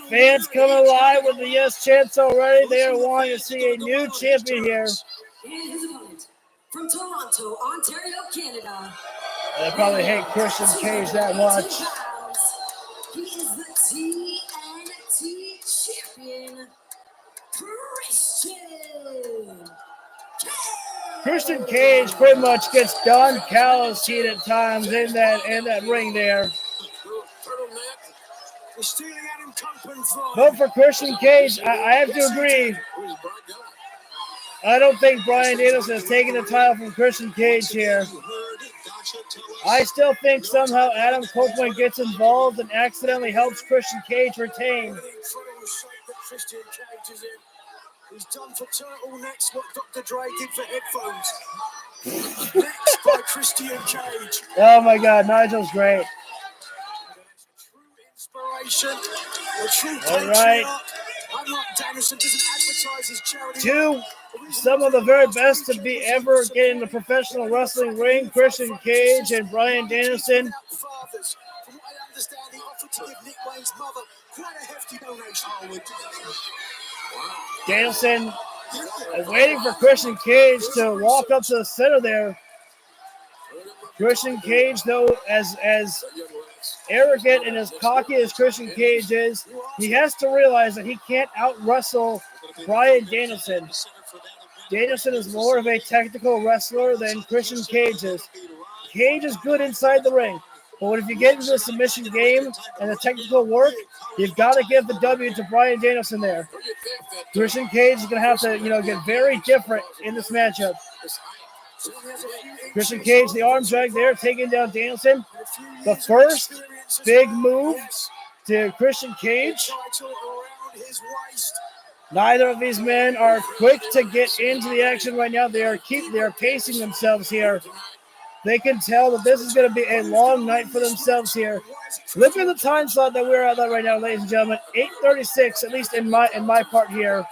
Fans coming alive with the yes chants already. They are wanting to see a new champion here. And his opponent from Toronto, Ontario, Canada. I probably hate Christian Cage that much. He is the TNT champion, Christian Cage pretty much gets Don Callis heat at times in that ring there. Vote for Christian Cage. I have to agree. I don't think Bryan Danielson is taking the title from Christian Cage here. I still think somehow Adam Copeland gets involved and accidentally helps Christian Cage retain. He's done for turtlenecks what Dr. Dre did for headphones. Next by Christian Cage. Oh my God, Nigel's great. Inspiration. A true all right. Two, some of the very best to be ever get in the professional wrestling ring, Christian Cage and Bryan Danielson. From what I understand, he offered to give Nick Wayne's mother quite a hefty donation. Danielson is waiting for Christian Cage to walk up to the center there. Christian Cage, though, as arrogant and as cocky as Christian Cage is, he has to realize that he can't out-wrestle Bryan Danielson. Danielson is more of a technical wrestler than Christian Cage is. Cage is good inside the ring, but if you get into the submission game and the technical work, you've got to give the W to Bryan Danielson there. Christian Cage is going to have to, get very different in this matchup. Christian Cage, the arm drag there, taking down Danielson. The first big move to Christian Cage. Neither of these men are quick to get into the action right now. They are pacing themselves here. They can tell that this is going to be a long night for themselves here. Look at the time slot that we're at right now, ladies and gentlemen. 8:36, at least in my part here.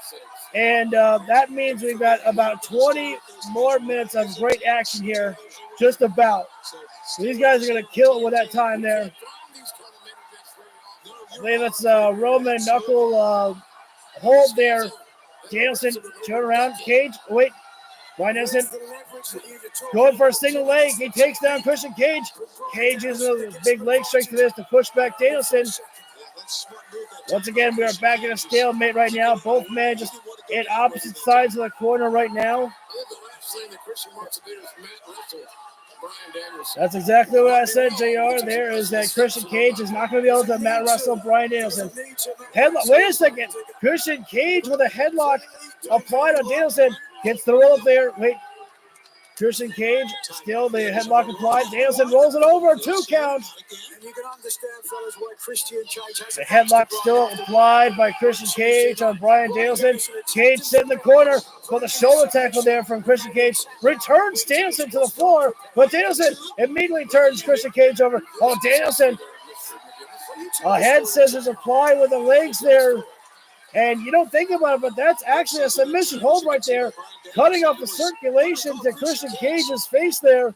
And that means we've got about 20 more minutes of great action here, just about. So these guys are going to kill it with that time there. I believe it's Roman knuckle hold there. Danielson, turn around. Cage, wait. Bryan Danielson going for a single leg. He takes down Christian Cage. Cage uses a big leg strike for this to push back Danielson. Once again, we are back in a stalemate right now. Both men just at opposite sides of the corner right now. That's exactly what I said, JR. There is that Christian Cage is not going to be able to mat wrestle Bryan Danielson. Wait a second. Christian Cage with a headlock applied on Danielson. Gets the roll up there. Wait. Christian Cage, still the headlock applied. Danielson rolls it over. 2 count. The headlock still applied by Christian Cage on Bryan Danielson. Cage sit in the corner for the shoulder tackle there from Christian Cage. Returns Danielson to the floor, but Danielson immediately turns Christian Cage over. Oh, Danielson. A head scissors applied with the legs there. And you don't think about it, but that's actually a submission hold right there, cutting off the circulation to Christian Cage's face there.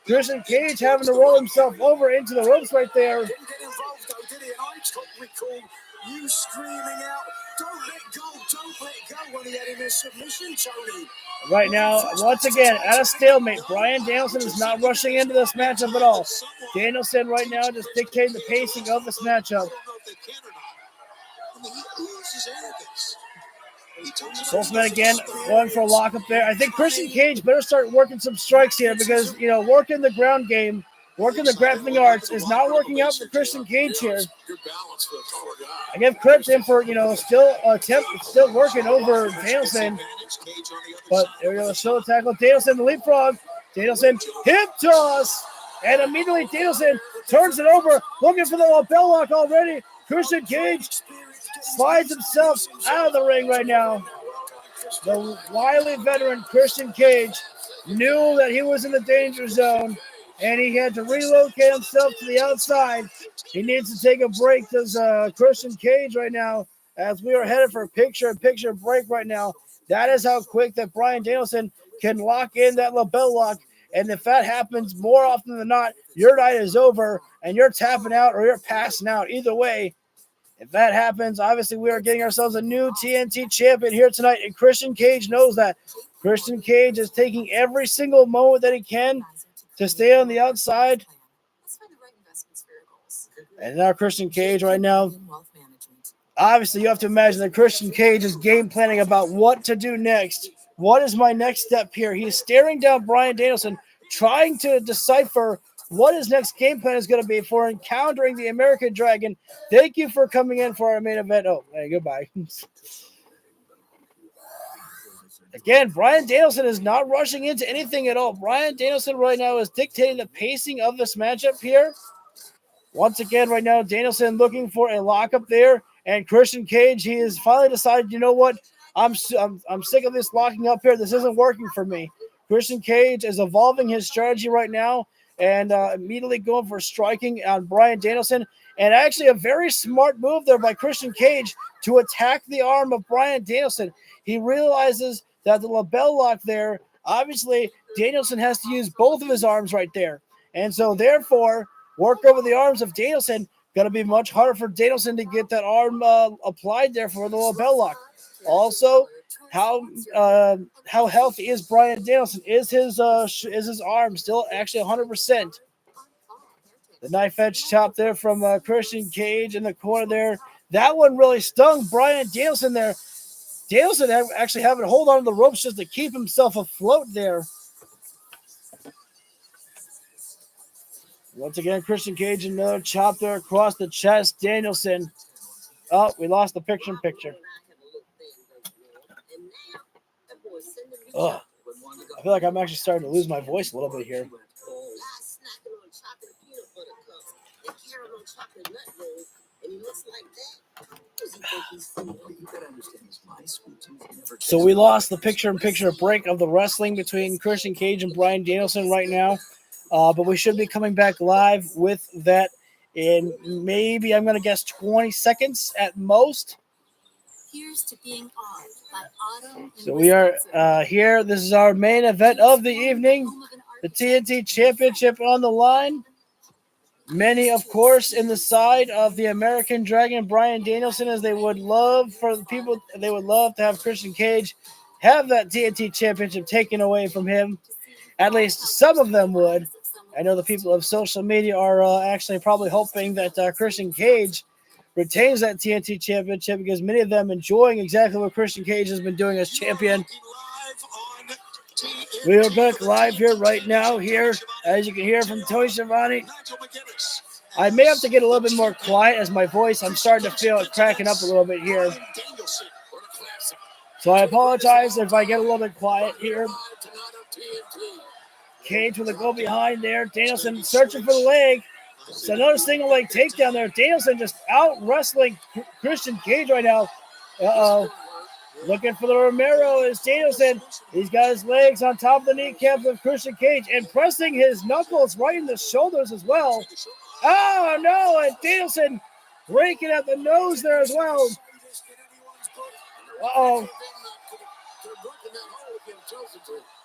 Christian Cage having to roll himself over into the ropes right there. Didn't get involved though, did he? And I recall you screaming out, "Don't let go," when he had him in submission, Tony. Right now, once again, at a stalemate. Bryan Danielson is not rushing into this matchup at all. Danielson right now just dictating the pacing of this matchup. Both men again going for a lock up there. I think Christian Cage better start working some strikes here because, working the ground game, working the grappling arts is not working out for Christian Cage here. I give credit to him for, still working over Danielson. But there we go, the shoulder tackle. Danielson, the leapfrog. Danielson, hip toss. And immediately Danielson turns it over, looking for the lapel lock already. Christian Cage slides himself out of the ring right now. The wily veteran Christian Cage knew that he was in the danger zone, and he had to relocate himself to the outside. He needs to take a break, does Christian Cage right now, as we are headed for a picture-in-picture break right now. That is how quick that Bryan Danielson can lock in that lapel lock. And if that happens more often than not, your night is over, and you're tapping out or you're passing out. Either way, if that happens, obviously we are getting ourselves a new TNT champion here tonight, and Christian Cage knows that. Christian Cage is taking every single moment that he can to stay on the outside. And now Christian Cage right now. Obviously, you have to imagine that Christian Cage is game planning about what to do next. What is my next step here? He's staring down Bryan Danielson, trying to decipher what his next game plan is going to be for encountering the American Dragon. Thank you for coming in for our main event. Oh, hey, goodbye. Again, Bryan Danielson is not rushing into anything at all. Bryan Danielson right now is dictating the pacing of this matchup here. Once again, right now, Danielson looking for a lockup there. And Christian Cage, he has finally decided, you know what? I'm sick of this locking up here. This isn't working for me. Christian Cage is evolving his strategy right now and immediately going for striking on Bryan Danielson. And actually a very smart move there by Christian Cage to attack the arm of Bryan Danielson. He realizes that the label lock there, obviously, Danielson has to use both of his arms right there. And so, therefore, work over the arms of Danielson. Going to be much harder for Danielson to get that arm applied there for the label lock. Also, how healthy is Bryan Danielson? Is his arm still actually 100%? The knife edge chop there from Christian Cage in the corner there. That one really stung Bryan Danielson there. Danielson actually having to hold on to the ropes just to keep himself afloat there. Once again, Christian Cage, another chop there across the chest. Danielson. Oh, we lost the picture-in-picture. Oh, I feel like I'm actually starting to lose my voice a little bit here. So we lost the picture-in-picture break of the wrestling between Christian Cage and Bryan Danielson right now. But we should be coming back live with that in maybe, I'm going to guess, 20 seconds at most. Here's to being on by Autumn. So we are here. This is our main event of the evening. The TNT Championship on the line. Many, of course, in the side of the American Dragon, Bryan Danielson, as they would love for the people, they would love to have Christian Cage have that TNT Championship taken away from him. At least some of them would. I know the people of social media are actually probably hoping that Christian Cage retains that TNT Championship because many of them enjoying exactly what Christian Cage has been doing as champion. We are back live here right now here, as you can hear from Tony Schiavone. I may have to get a little bit more quiet as my voice, I'm starting to feel it cracking up a little bit here. So I apologize if I get a little bit quiet here. Cage with a go behind there. Danielson searching for the leg. So another single leg takedown there. Danielson just out wrestling Christian Cage right now. Uh-oh. Looking for the Romero is Danielson. He's got his legs on top of the kneecaps of Christian Cage and pressing his knuckles right in the shoulders as well. Oh, no. And Danielson raking at the nose there as well. Uh-oh.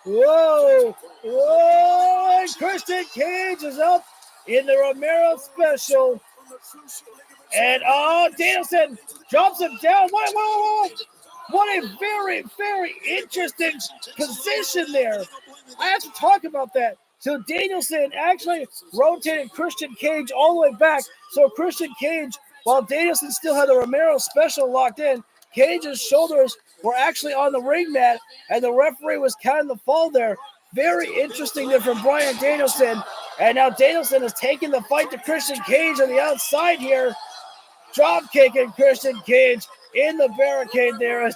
Whoa. Whoa. And Christian Cage is up in the Romero special. And, Danielson drops him down. Whoa. What a very, very interesting position there. I have to talk about that. So Danielson actually rotated Christian Cage all the way back. So Christian Cage, while Danielson still had the Romero special locked in, Cage's shoulders were actually on the ring mat, and the referee was counting the fall there. Very interesting there from Bryan Danielson. And now Danielson is taking the fight to Christian Cage on the outside here. Drop kicking Christian Cage in the barricade there as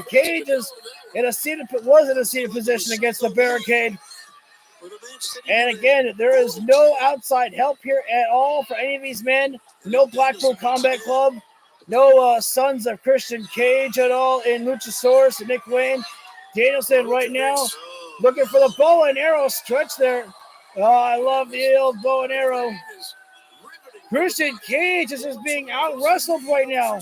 Cage is in a seated position against the barricade. And again, there is no outside help here at all for any of these men. No Blackpool Combat Club. No sons of Christian Cage at all in Luchasaurus and Nick Wayne. Danielson right now looking for the bow and arrow stretch there. Oh, I love the old bow and arrow. Christian Cage is just being out-wrestled right now.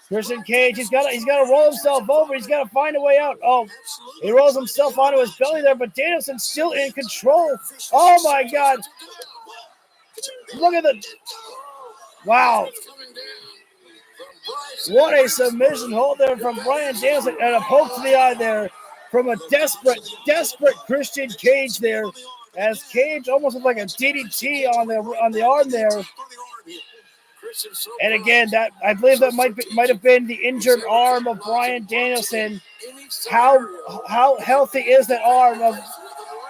Christian Cage, he's got to roll himself over. He's got to find a way out. Oh, he rolls himself onto his belly there, but Danielson's still in control. Oh, my God. Look at the... Wow. What a submission hold there from Bryan Danielson, and a poke to the eye there from a desperate Christian Cage there. as Cage almost looked like a DDT on the arm there. And again, that I believe that might have been the injured arm of Bryan Danielson. How healthy is that arm of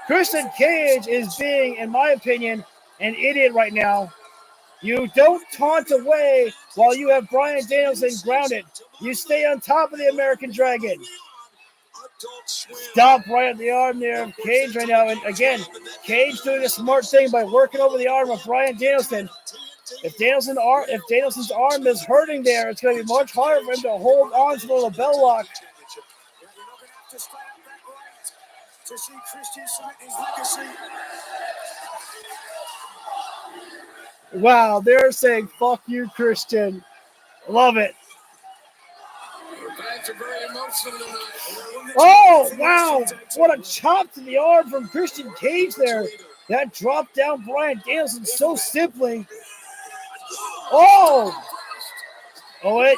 Christian Cage? Is being, in my opinion, an idiot right now. You don't taunt away while you have Bryan Danielson grounded. You stay on top of the American Dragon. Stop right at the arm there of Cage right now. And again, Cage doing a smart thing by working over the arm of Bryan Danielson. If Danielson's arm is hurting there, it's going to be much harder for him to hold on to the label lock. Wow, they're saying, fuck you, Christian. Love it. Oh, wow. What a chop to the arm from Christian Cage there. That dropped down Bryan Danielson so simply. Oh, wait.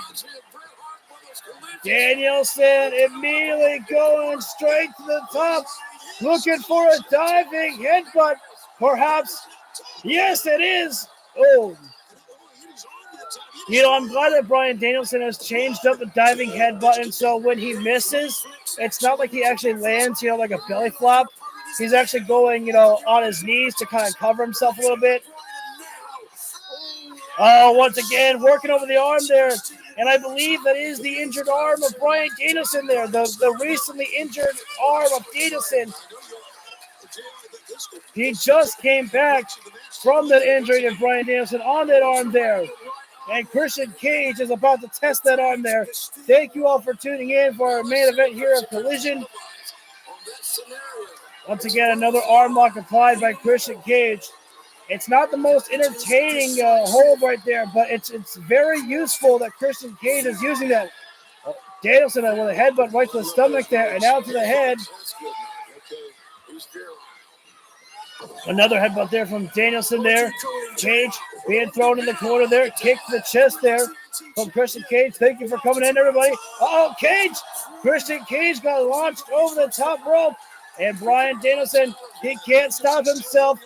Danielson immediately going straight to the top, looking for a diving headbutt, perhaps. Yes, it is. Oh. I'm glad that Bryan Danielson has changed up the diving headbutt, and so when he misses, it's not like he actually lands, like a belly flop. He's actually going, on his knees to kind of cover himself a little bit. Oh, once again, working over the arm there. And I believe that is the injured arm of Bryan Danielson there, the recently injured arm of Danielson. He just came back from that injury to Bryan Danielson on that arm there. And Christian Cage is about to test that arm there. Thank you all for tuning in for our main event here of Collision. Once again, another arm lock applied by Christian Cage. It's not the most entertaining hold right there, but it's very useful that Christian Cage is using that. Danielson with a headbutt right to the stomach there, and out to the head. Another headbutt there from Danielson there. Cage being thrown in the corner there. Kick to the chest there from Christian Cage. Thank you for coming in, everybody. Cage! Christian Cage got launched over the top rope. And Bryan Danielson, he can't stop himself.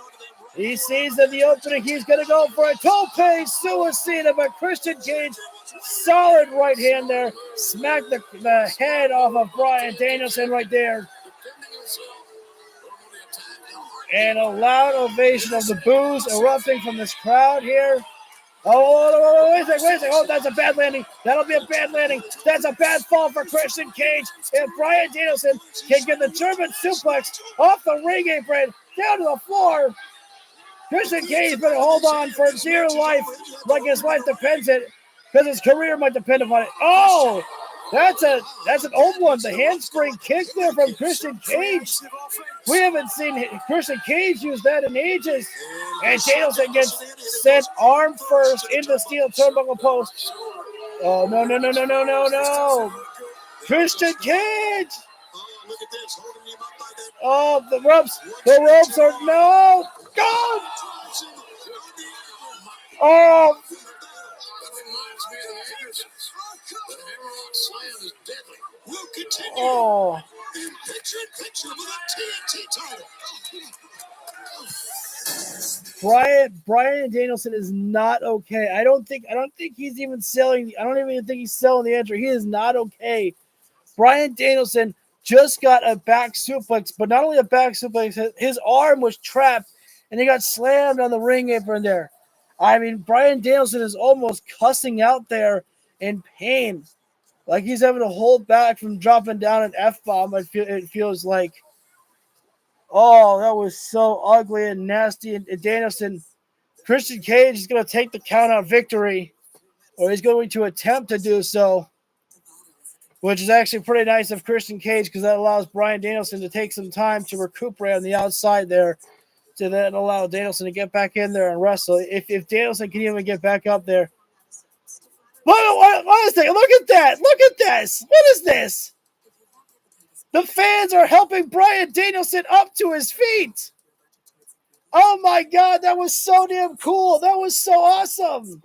He sees that the opening, he's going to go for a tope suicida, but Christian Cage, solid right hand there, smacked the head off of Bryan Danielson right there. And a loud ovation of the boos erupting from this crowd here. Oh, wait a second. Oh, that's a bad landing. That'll be a bad landing. That's a bad fall for Christian Cage. And Bryan Danielson can get the German suplex off the ring apron down to the floor. Christian Cage better hold on for dear life, like his life depends it, because his career might depend upon it. Oh, that's an old one. The handspring kick there from Christian Cage. We haven't seen Christian Cage use that in ages. And Danielson gets sent arm first into the steel turnbuckle post. Oh, no. Christian Cage. Oh, the ropes are, no. Go! Oh! Oh! Bryan Danielson is not okay. I don't think he's even selling. I don't even think he's selling the entry. He is not okay. Bryan Danielson just got a back suplex, but not only a back suplex, his arm was trapped, and he got slammed on the ring apron there. I mean, Bryan Danielson is almost cussing out there in pain. Like he's having to hold back from dropping down an F-bomb, it feels like. Oh, that was so ugly and nasty. And Danielson, Christian Cage is going to take the count-out victory, or he's going to attempt to do so, which is actually pretty nice of Christian Cage because that allows Bryan Danielson to take some time to recuperate on the outside there, to then allow Danielson to get back in there and wrestle. If Danielson can even get back up there. What is that? Look at that. Look at this. What is this? The fans are helping Bryan Danielson up to his feet. Oh, my God. That was so damn cool. That was so awesome.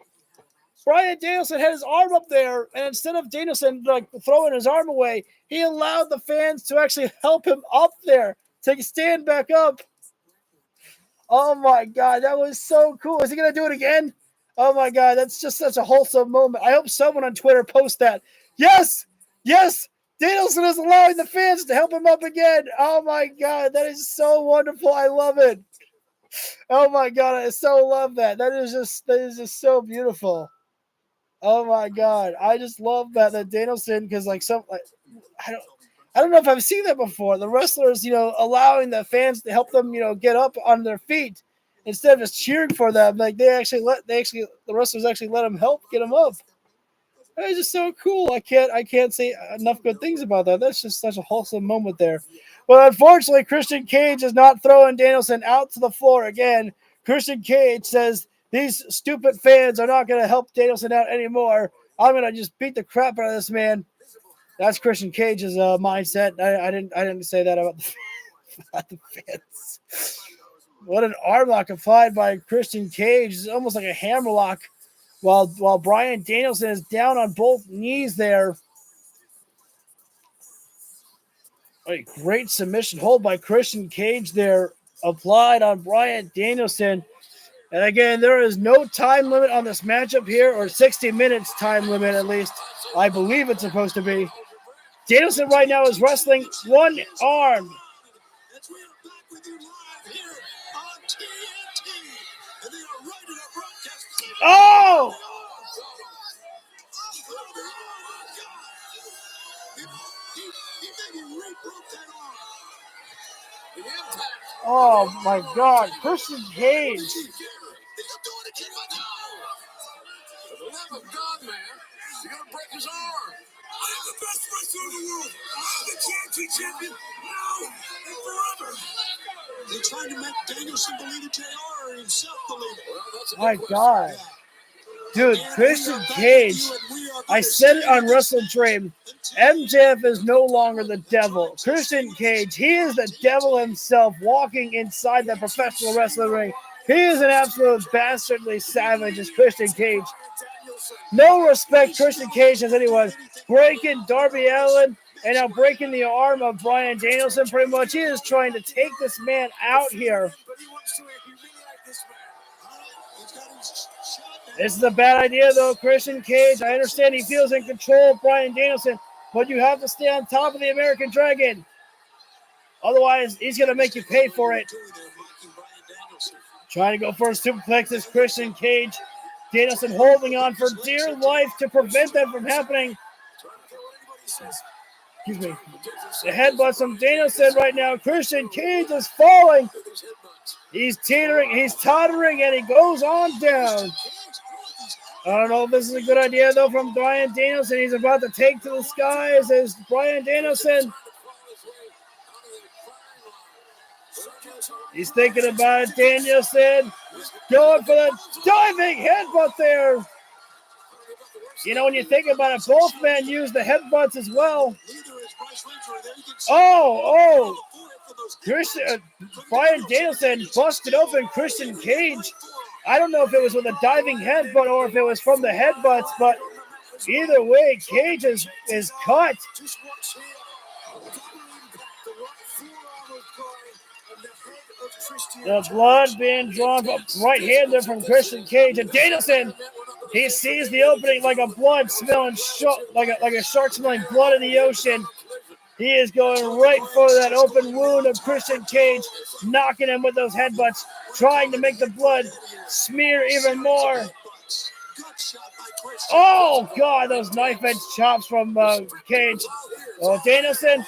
Bryan Danielson had his arm up there, and instead of Danielson throwing his arm away, he allowed the fans to actually help him up there to stand back up. Oh my God, that was so cool. Is he gonna do it again? Oh my God, that's just such a wholesome moment. I hope someone on Twitter posts that. Yes, yes, Danielson is allowing the fans to help him up again. Oh my God, that is so wonderful. I love it. Oh my God, I so love that. That is just so beautiful. Oh my God, I just love that Danielson, because I don't know if I've seen that before. The wrestlers, allowing the fans to help them, get up on their feet instead of just cheering for them. Like the wrestlers actually let them help get them up. It's just so cool. I can't say enough good things about that. That's just such a wholesome moment there. But unfortunately, Christian Cage is not throwing Danielson out to the floor again. Christian Cage says these stupid fans are not going to help Danielson out anymore. I'm going to just beat the crap out of this man. That's Christian Cage's mindset. I didn't say that about the fans. What an arm lock applied by Christian Cage. It's almost like a hammer lock. While Bryan Danielson is down on both knees there. A great submission hold by Christian Cage there, applied on Bryan Danielson. And again, there is no time limit on this matchup here, or 60 minutes time limit at least. I believe it's supposed to be. Danielson right now is wrestling one arm. As we are back with you live here on TNT. And they are right in our broadcast. Oh! He maybe re-broke that arm. The impact. Oh my God, Christian Cage. He's doing it again, but no! For the love of God, man, you're gonna break his arm. I am the best wrestler in the world. I'm the TNT champion now and forever. They're trying to make Danielson believe it, JR, or himself believe it. Well, that's a My good God. question. Dude, Christian Cage, I said it on WrestleDream, MJF is no longer the devil. Christian Cage, he is the devil himself walking inside the professional wrestling ring. He is an absolute bastardly savage as Christian Cage. No respect Christian Cage has anyone. Breaking Darby Allin and now breaking the arm of Bryan Danielson pretty much. He is trying to take this man out here. This is a bad idea, though, Christian Cage. I understand he feels in control of Bryan Danielson, but you have to stay on top of the American Dragon. Otherwise, he's going to make you pay for it. Trying to go for a superplex is Christian Cage. Danielson holding on for dear life to prevent that from happening. Excuse me. The headbutts from Danielson right now. Christian Cage is falling. He's teetering, he's tottering, and he goes on down. I don't know if this is a good idea, though, from Bryan Danielson. He's about to take to the skies as Bryan Danielson. He's thinking about it. Danielson going for the diving headbutt there. You know, when you think about it, both men use the headbutts as well. Oh. Bryan Danielson busted open Christian Cage. I don't know if it was with a diving headbutt or if it was from the headbutts, but either way, Cage is cut. The blood being drawn from right-hander from Christian Cage. And Danielson, he sees the opening like a blood-smelling like a shark smelling blood in the ocean. He is going right for that open wound of Christian Cage, knocking him with those headbutts, trying to make the blood smear even more. Oh, God, those knife-edge chops from Cage. Oh, Danielson,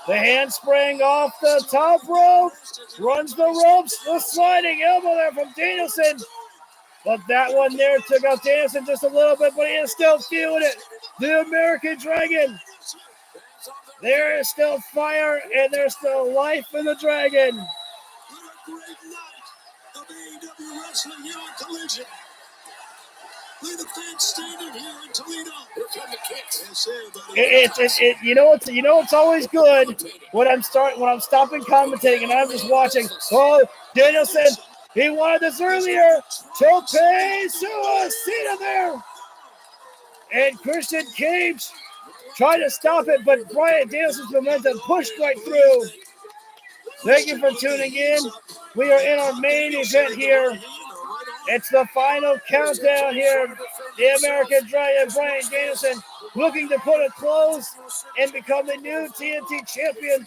the handspring off the top rope, runs the ropes, the sliding elbow there from Danielson. But that one there took out Danielson just a little bit, but he is still feeling it. The American Dragon. There is still fire and there's still life in the Dragon. What a great night of AEW wrestling here on Collision. Look at the fans standing here in Toledo. Here come the kicks. You know it's always good when I'm stopping commentating and I'm just watching. Oh, Danielson, he wanted this earlier. Tope Suicida there. And Christian Cage tried to stop it, but Bryan Danielson's momentum pushed right through. Thank you for tuning in. We are in our main event here. It's the final countdown here. The American Dragon, Bryan Danielson, looking to put a close and become the new TNT champion.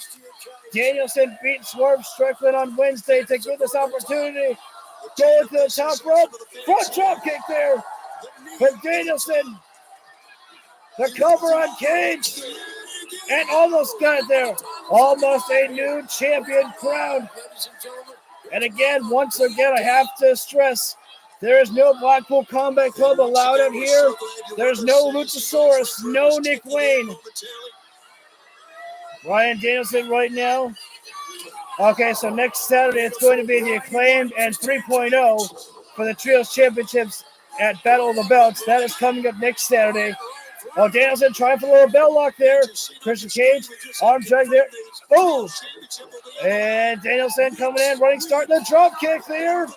Danielson beat Swerve Strickland on Wednesday to get this opportunity. Going to the top rope. Front drop kick there for Danielson. The cover on Cage. And almost got it there. Almost a new champion crowned. And again, once again, I have to stress, there is no Blackpool Combat Club allowed out here. There's no Luchasaurus, no Nick Wayne. Bryan Danielson right now. Okay, so next Saturday it's going to be the Acclaimed and 3.0 for the Trios Championships at Battle of the Belts. That is coming up next Saturday. Oh, Danielson trying for a little bell lock there. Christian Cage, arm drag there. Oh! And Danielson coming in, running start, the drop kick there.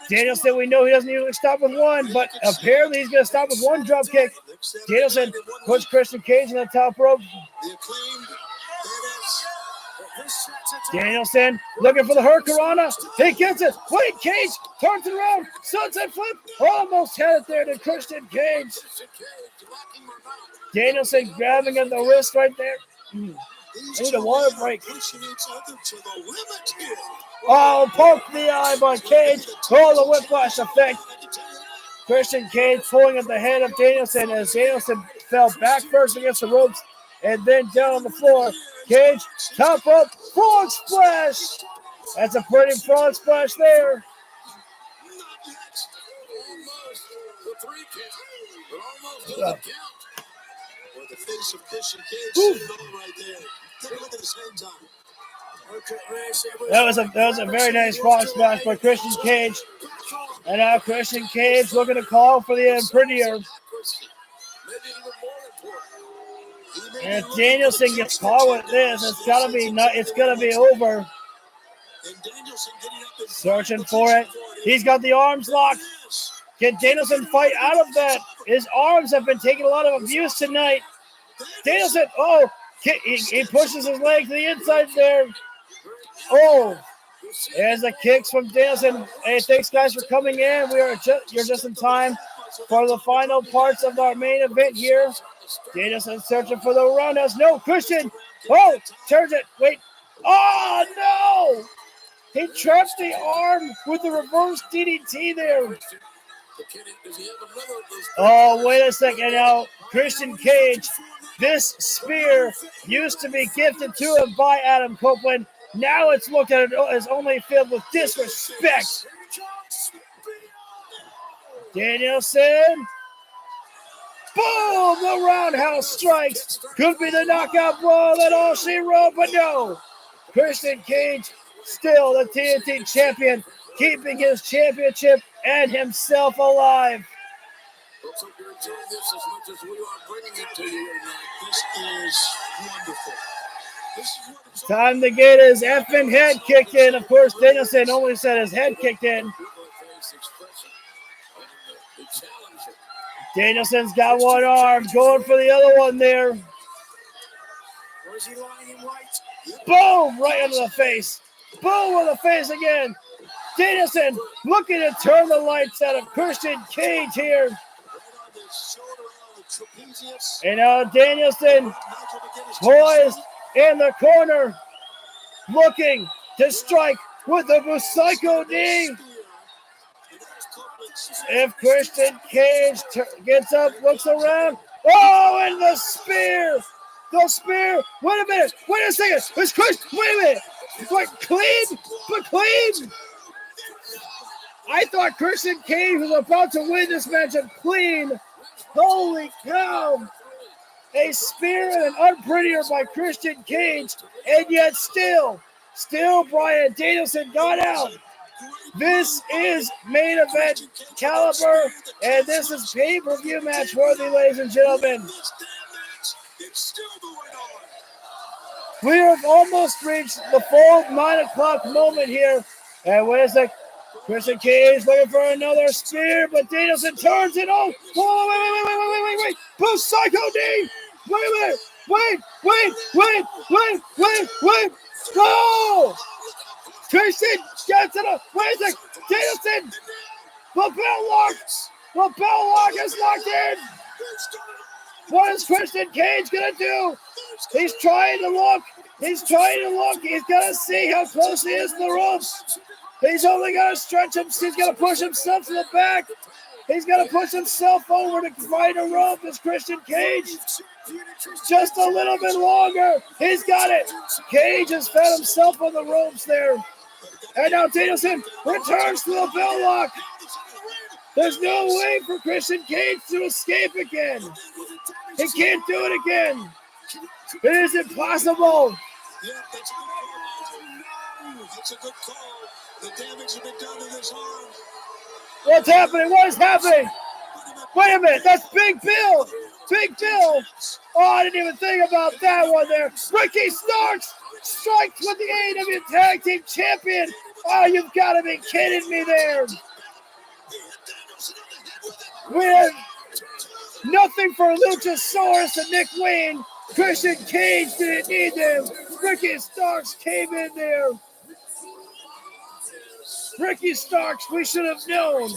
Danielson, we know he doesn't usually stop with one, but apparently he's going to stop with one drop kick. Danielson puts Christian Cage in the top rope. Danielson looking for the Hurricanrana. He gets it. Wait, Cage turns it around. Sunset flip. Almost had it there to Christian Cage. Danielson grabbing at the wrist right there. I need a water break. Oh, poke the eye by Cage. Oh, the whiplash effect. Christian Cage pulling at the head of Danielson as Danielson fell back first against the ropes and then down on the floor. Cage, top rope, frog splash. That's a pretty frog splash there. The face of Christian Cage right there. Take a look at his hands on. That was a very nice frog splash by Christian Cage. And now Christian Cage looking to call for the Imprinter. And if Danielson gets caught with this, it's gonna be over. Searching for it. He's got the arms locked. Can Danielson fight out of that? His arms have been taking a lot of abuse tonight. Danielson, he pushes his leg to the inside there. Oh, there's the kicks from Danielson. Hey, thanks guys for coming in. You're just in time for the final parts of our main event here. Danielson searching for the roundhouse. No, Christian. Oh, turns it. Wait. Oh, no. He traps the arm with the reverse DDT there. Oh, wait a second now. Christian Cage. This spear used to be gifted to him by Adam Copeland. Now it's looked at as only filled with disrespect. Danielson. Boom! The roundhouse strikes. Could be the knockout blow that all she wrote, but no. Christian Cage, still the TNT champion, keeping his championship and himself alive. Looks like you're enjoying this as much as we are bringing it to you tonight. This is wonderful. Time to get his effing head kicked in. Of course, Danielson only said his head kicked in. Danielson's got one arm, going for the other one there. Boom! Right under the face. Boom on the face again. Danielson looking to turn the lights out of Christian Cage here. And now Danielson poised in the corner, looking to strike with the Busaiku knee. If Christian Cage gets up, looks around. Oh, and the spear. The spear. Wait a minute. Wait a second. It's Christian. Wait a minute. But clean. But clean. I thought Christian Cage was about to win this matchup clean. Holy cow. A spear and an unprettier by Christian Cage. And yet still Bryan Danielson got out. This is main event caliber, and this is pay-per-view match worthy, ladies and gentlemen. We have almost reached the full 9 o'clock moment here. And wait a sec. Christian Cage looking for another spear, but Danielson turns it. Oh, wait. Busaiku knee. Wait a minute. Wait. Go! Christian gets it up. Wait a sec. Danielson. Lapel lock is locked in. What is Christian Cage going to do? He's trying to look. He's going to see how close he is to the ropes. He's only going to stretch him. He's going to push himself to the back. He's going to push himself over to find a rope. It's Christian Cage. Just a little bit longer. He's got it. Cage has fed himself on the ropes there. And now Danielson returns to the bell lock. There's no way for Christian Cage to escape again. He can't do it again. It is impossible. That's a good call. The damage has been done to this arm. What's happening? What is happening? Wait a minute. That's Big Bill. Big Bill. Oh, I didn't even think about that one there. Ricky Starks strikes with the AEW Tag Team Champion. Oh, you've got to be kidding me there. We have nothing for Luchasaurus and Nick Wayne. Christian Cage didn't need them. Ricky Starks came in there. Ricky Starks, we should have known.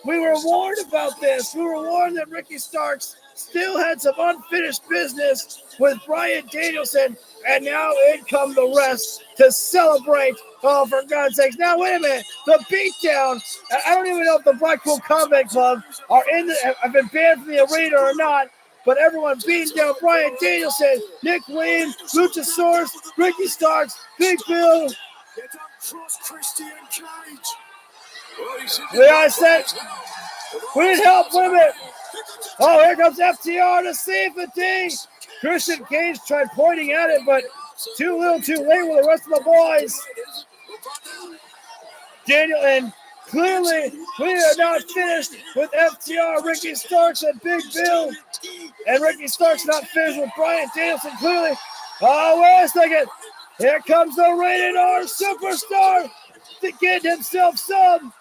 We were warned about this. We were warned that Ricky Starks still had some unfinished business with Bryan Danielson, and now in come the rest to celebrate. Oh, for God's sakes. Now, wait a minute. The beatdown. I don't even know if the Blackpool Combat Club have been banned from the arena or not, but everyone beating down Bryan Danielson, Nick Wayne, Luchasaurus, Ricky Starks, Big Bill. I said, we need help. Wait a minute. Oh, here comes FTR to save the day. Christian Cage tried pointing at it, but too little too late with the rest of the boys. Daniel, and clearly we are not finished with FTR, Ricky Starks, and Big Bill. And Ricky Starks not finished with Bryan Danielson, clearly. Oh, wait a second. Here comes the Rated R Superstar to get himself some.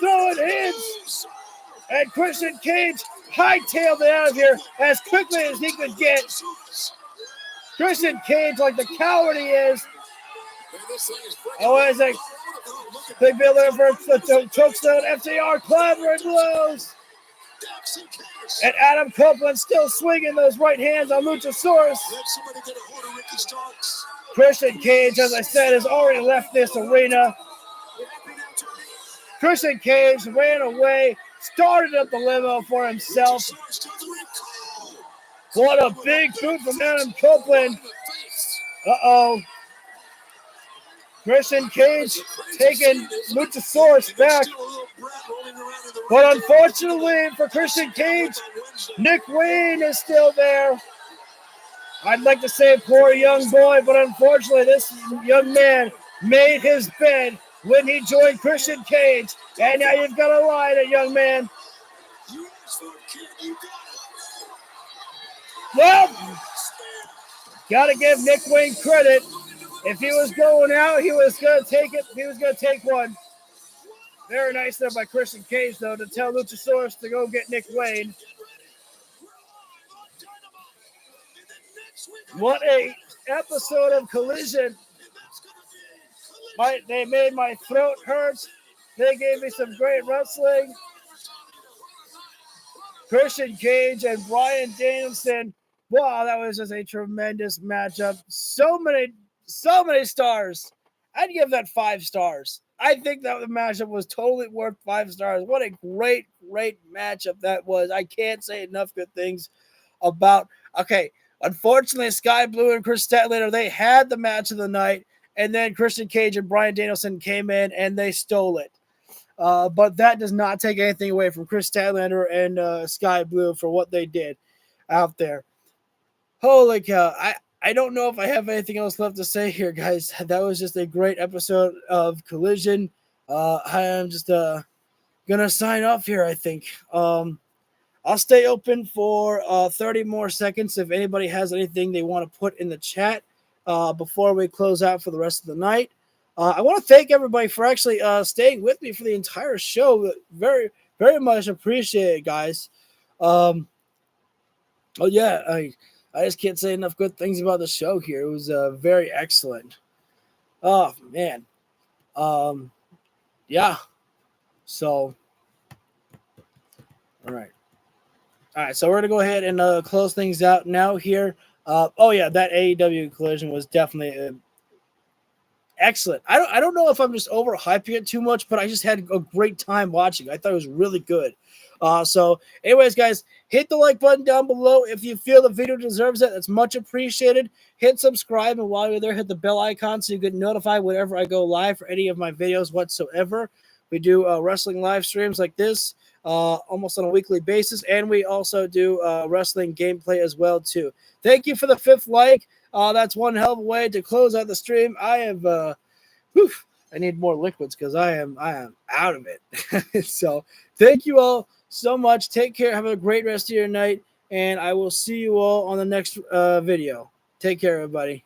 Throwing hands. And Christian Cage hightailed it out of here as quickly as he could get. Christian Cage, like the coward he is. Oh, wait a second. Big Bill there for the chokestone. FTR clambering blows. And Adam Copeland still swinging those right hands on Luchasaurus. Christian Cage, as I said, has already left this arena. Christian Cage ran away, started up the limo for himself. What a big boot from Adam Copeland. Uh-oh. Christian Cage taking Luchasaurus back. But unfortunately for Christian Cage, Nick Wayne is still there. I'd like to say poor young boy, but unfortunately this young man made his bed when he joined Christian Cage. And now you've got to lie to young man. Well, got to give Nick Wayne credit. If he was going out, he was going to take it. He was going to take one. Very nice there by Christian Cage, though, to tell Luchasaurus to go get Nick Wayne. What a episode of Collision. They made my throat hurt. They gave me some great wrestling. Christian Cage and Bryan Danielson. Wow, that was just a tremendous matchup. So many stars. I'd give that 5 stars. I think that the matchup was totally worth 5 stars. What a great matchup that was. I can't say enough good things about. Okay, unfortunately, Sky Blue and Chris Statlander, they had the match of the night, and then Christian Cage and Bryan Danielson came in and they stole it. But that does not take anything away from Chris Statlander and Sky Blue for what they did out there. Holy cow. I don't know if I have anything else left to say here, guys. That was just a great episode of Collision. I am just going to sign off here, I think. I'll stay open for 30 more seconds if anybody has anything they want to put in the chat before we close out for the rest of the night. I want to thank everybody for actually staying with me for the entire show. Very, very much appreciate it, guys. I just can't say enough good things about the show here. It was very excellent. Oh man, yeah. So, all right. So we're gonna go ahead and close things out now here. Oh yeah, that AEW Collision was definitely excellent. I don't know if I'm just overhyping it too much, but I just had a great time watching. I thought it was really good. So anyways, guys, hit the like button down below if you feel the video deserves it. That's much appreciated. Hit subscribe, and while you're there, hit the bell icon so you get notified whenever I go live for any of my videos whatsoever. We do wrestling live streams like this almost on a weekly basis, and we also do wrestling gameplay as well too. Thank you for the 5th like. That's one hell of a way to close out the stream. I have I need more liquids because I am out of it. So thank you all so much. Take care. Have a great rest of your night, and I will see you all on the next video. Take care, everybody.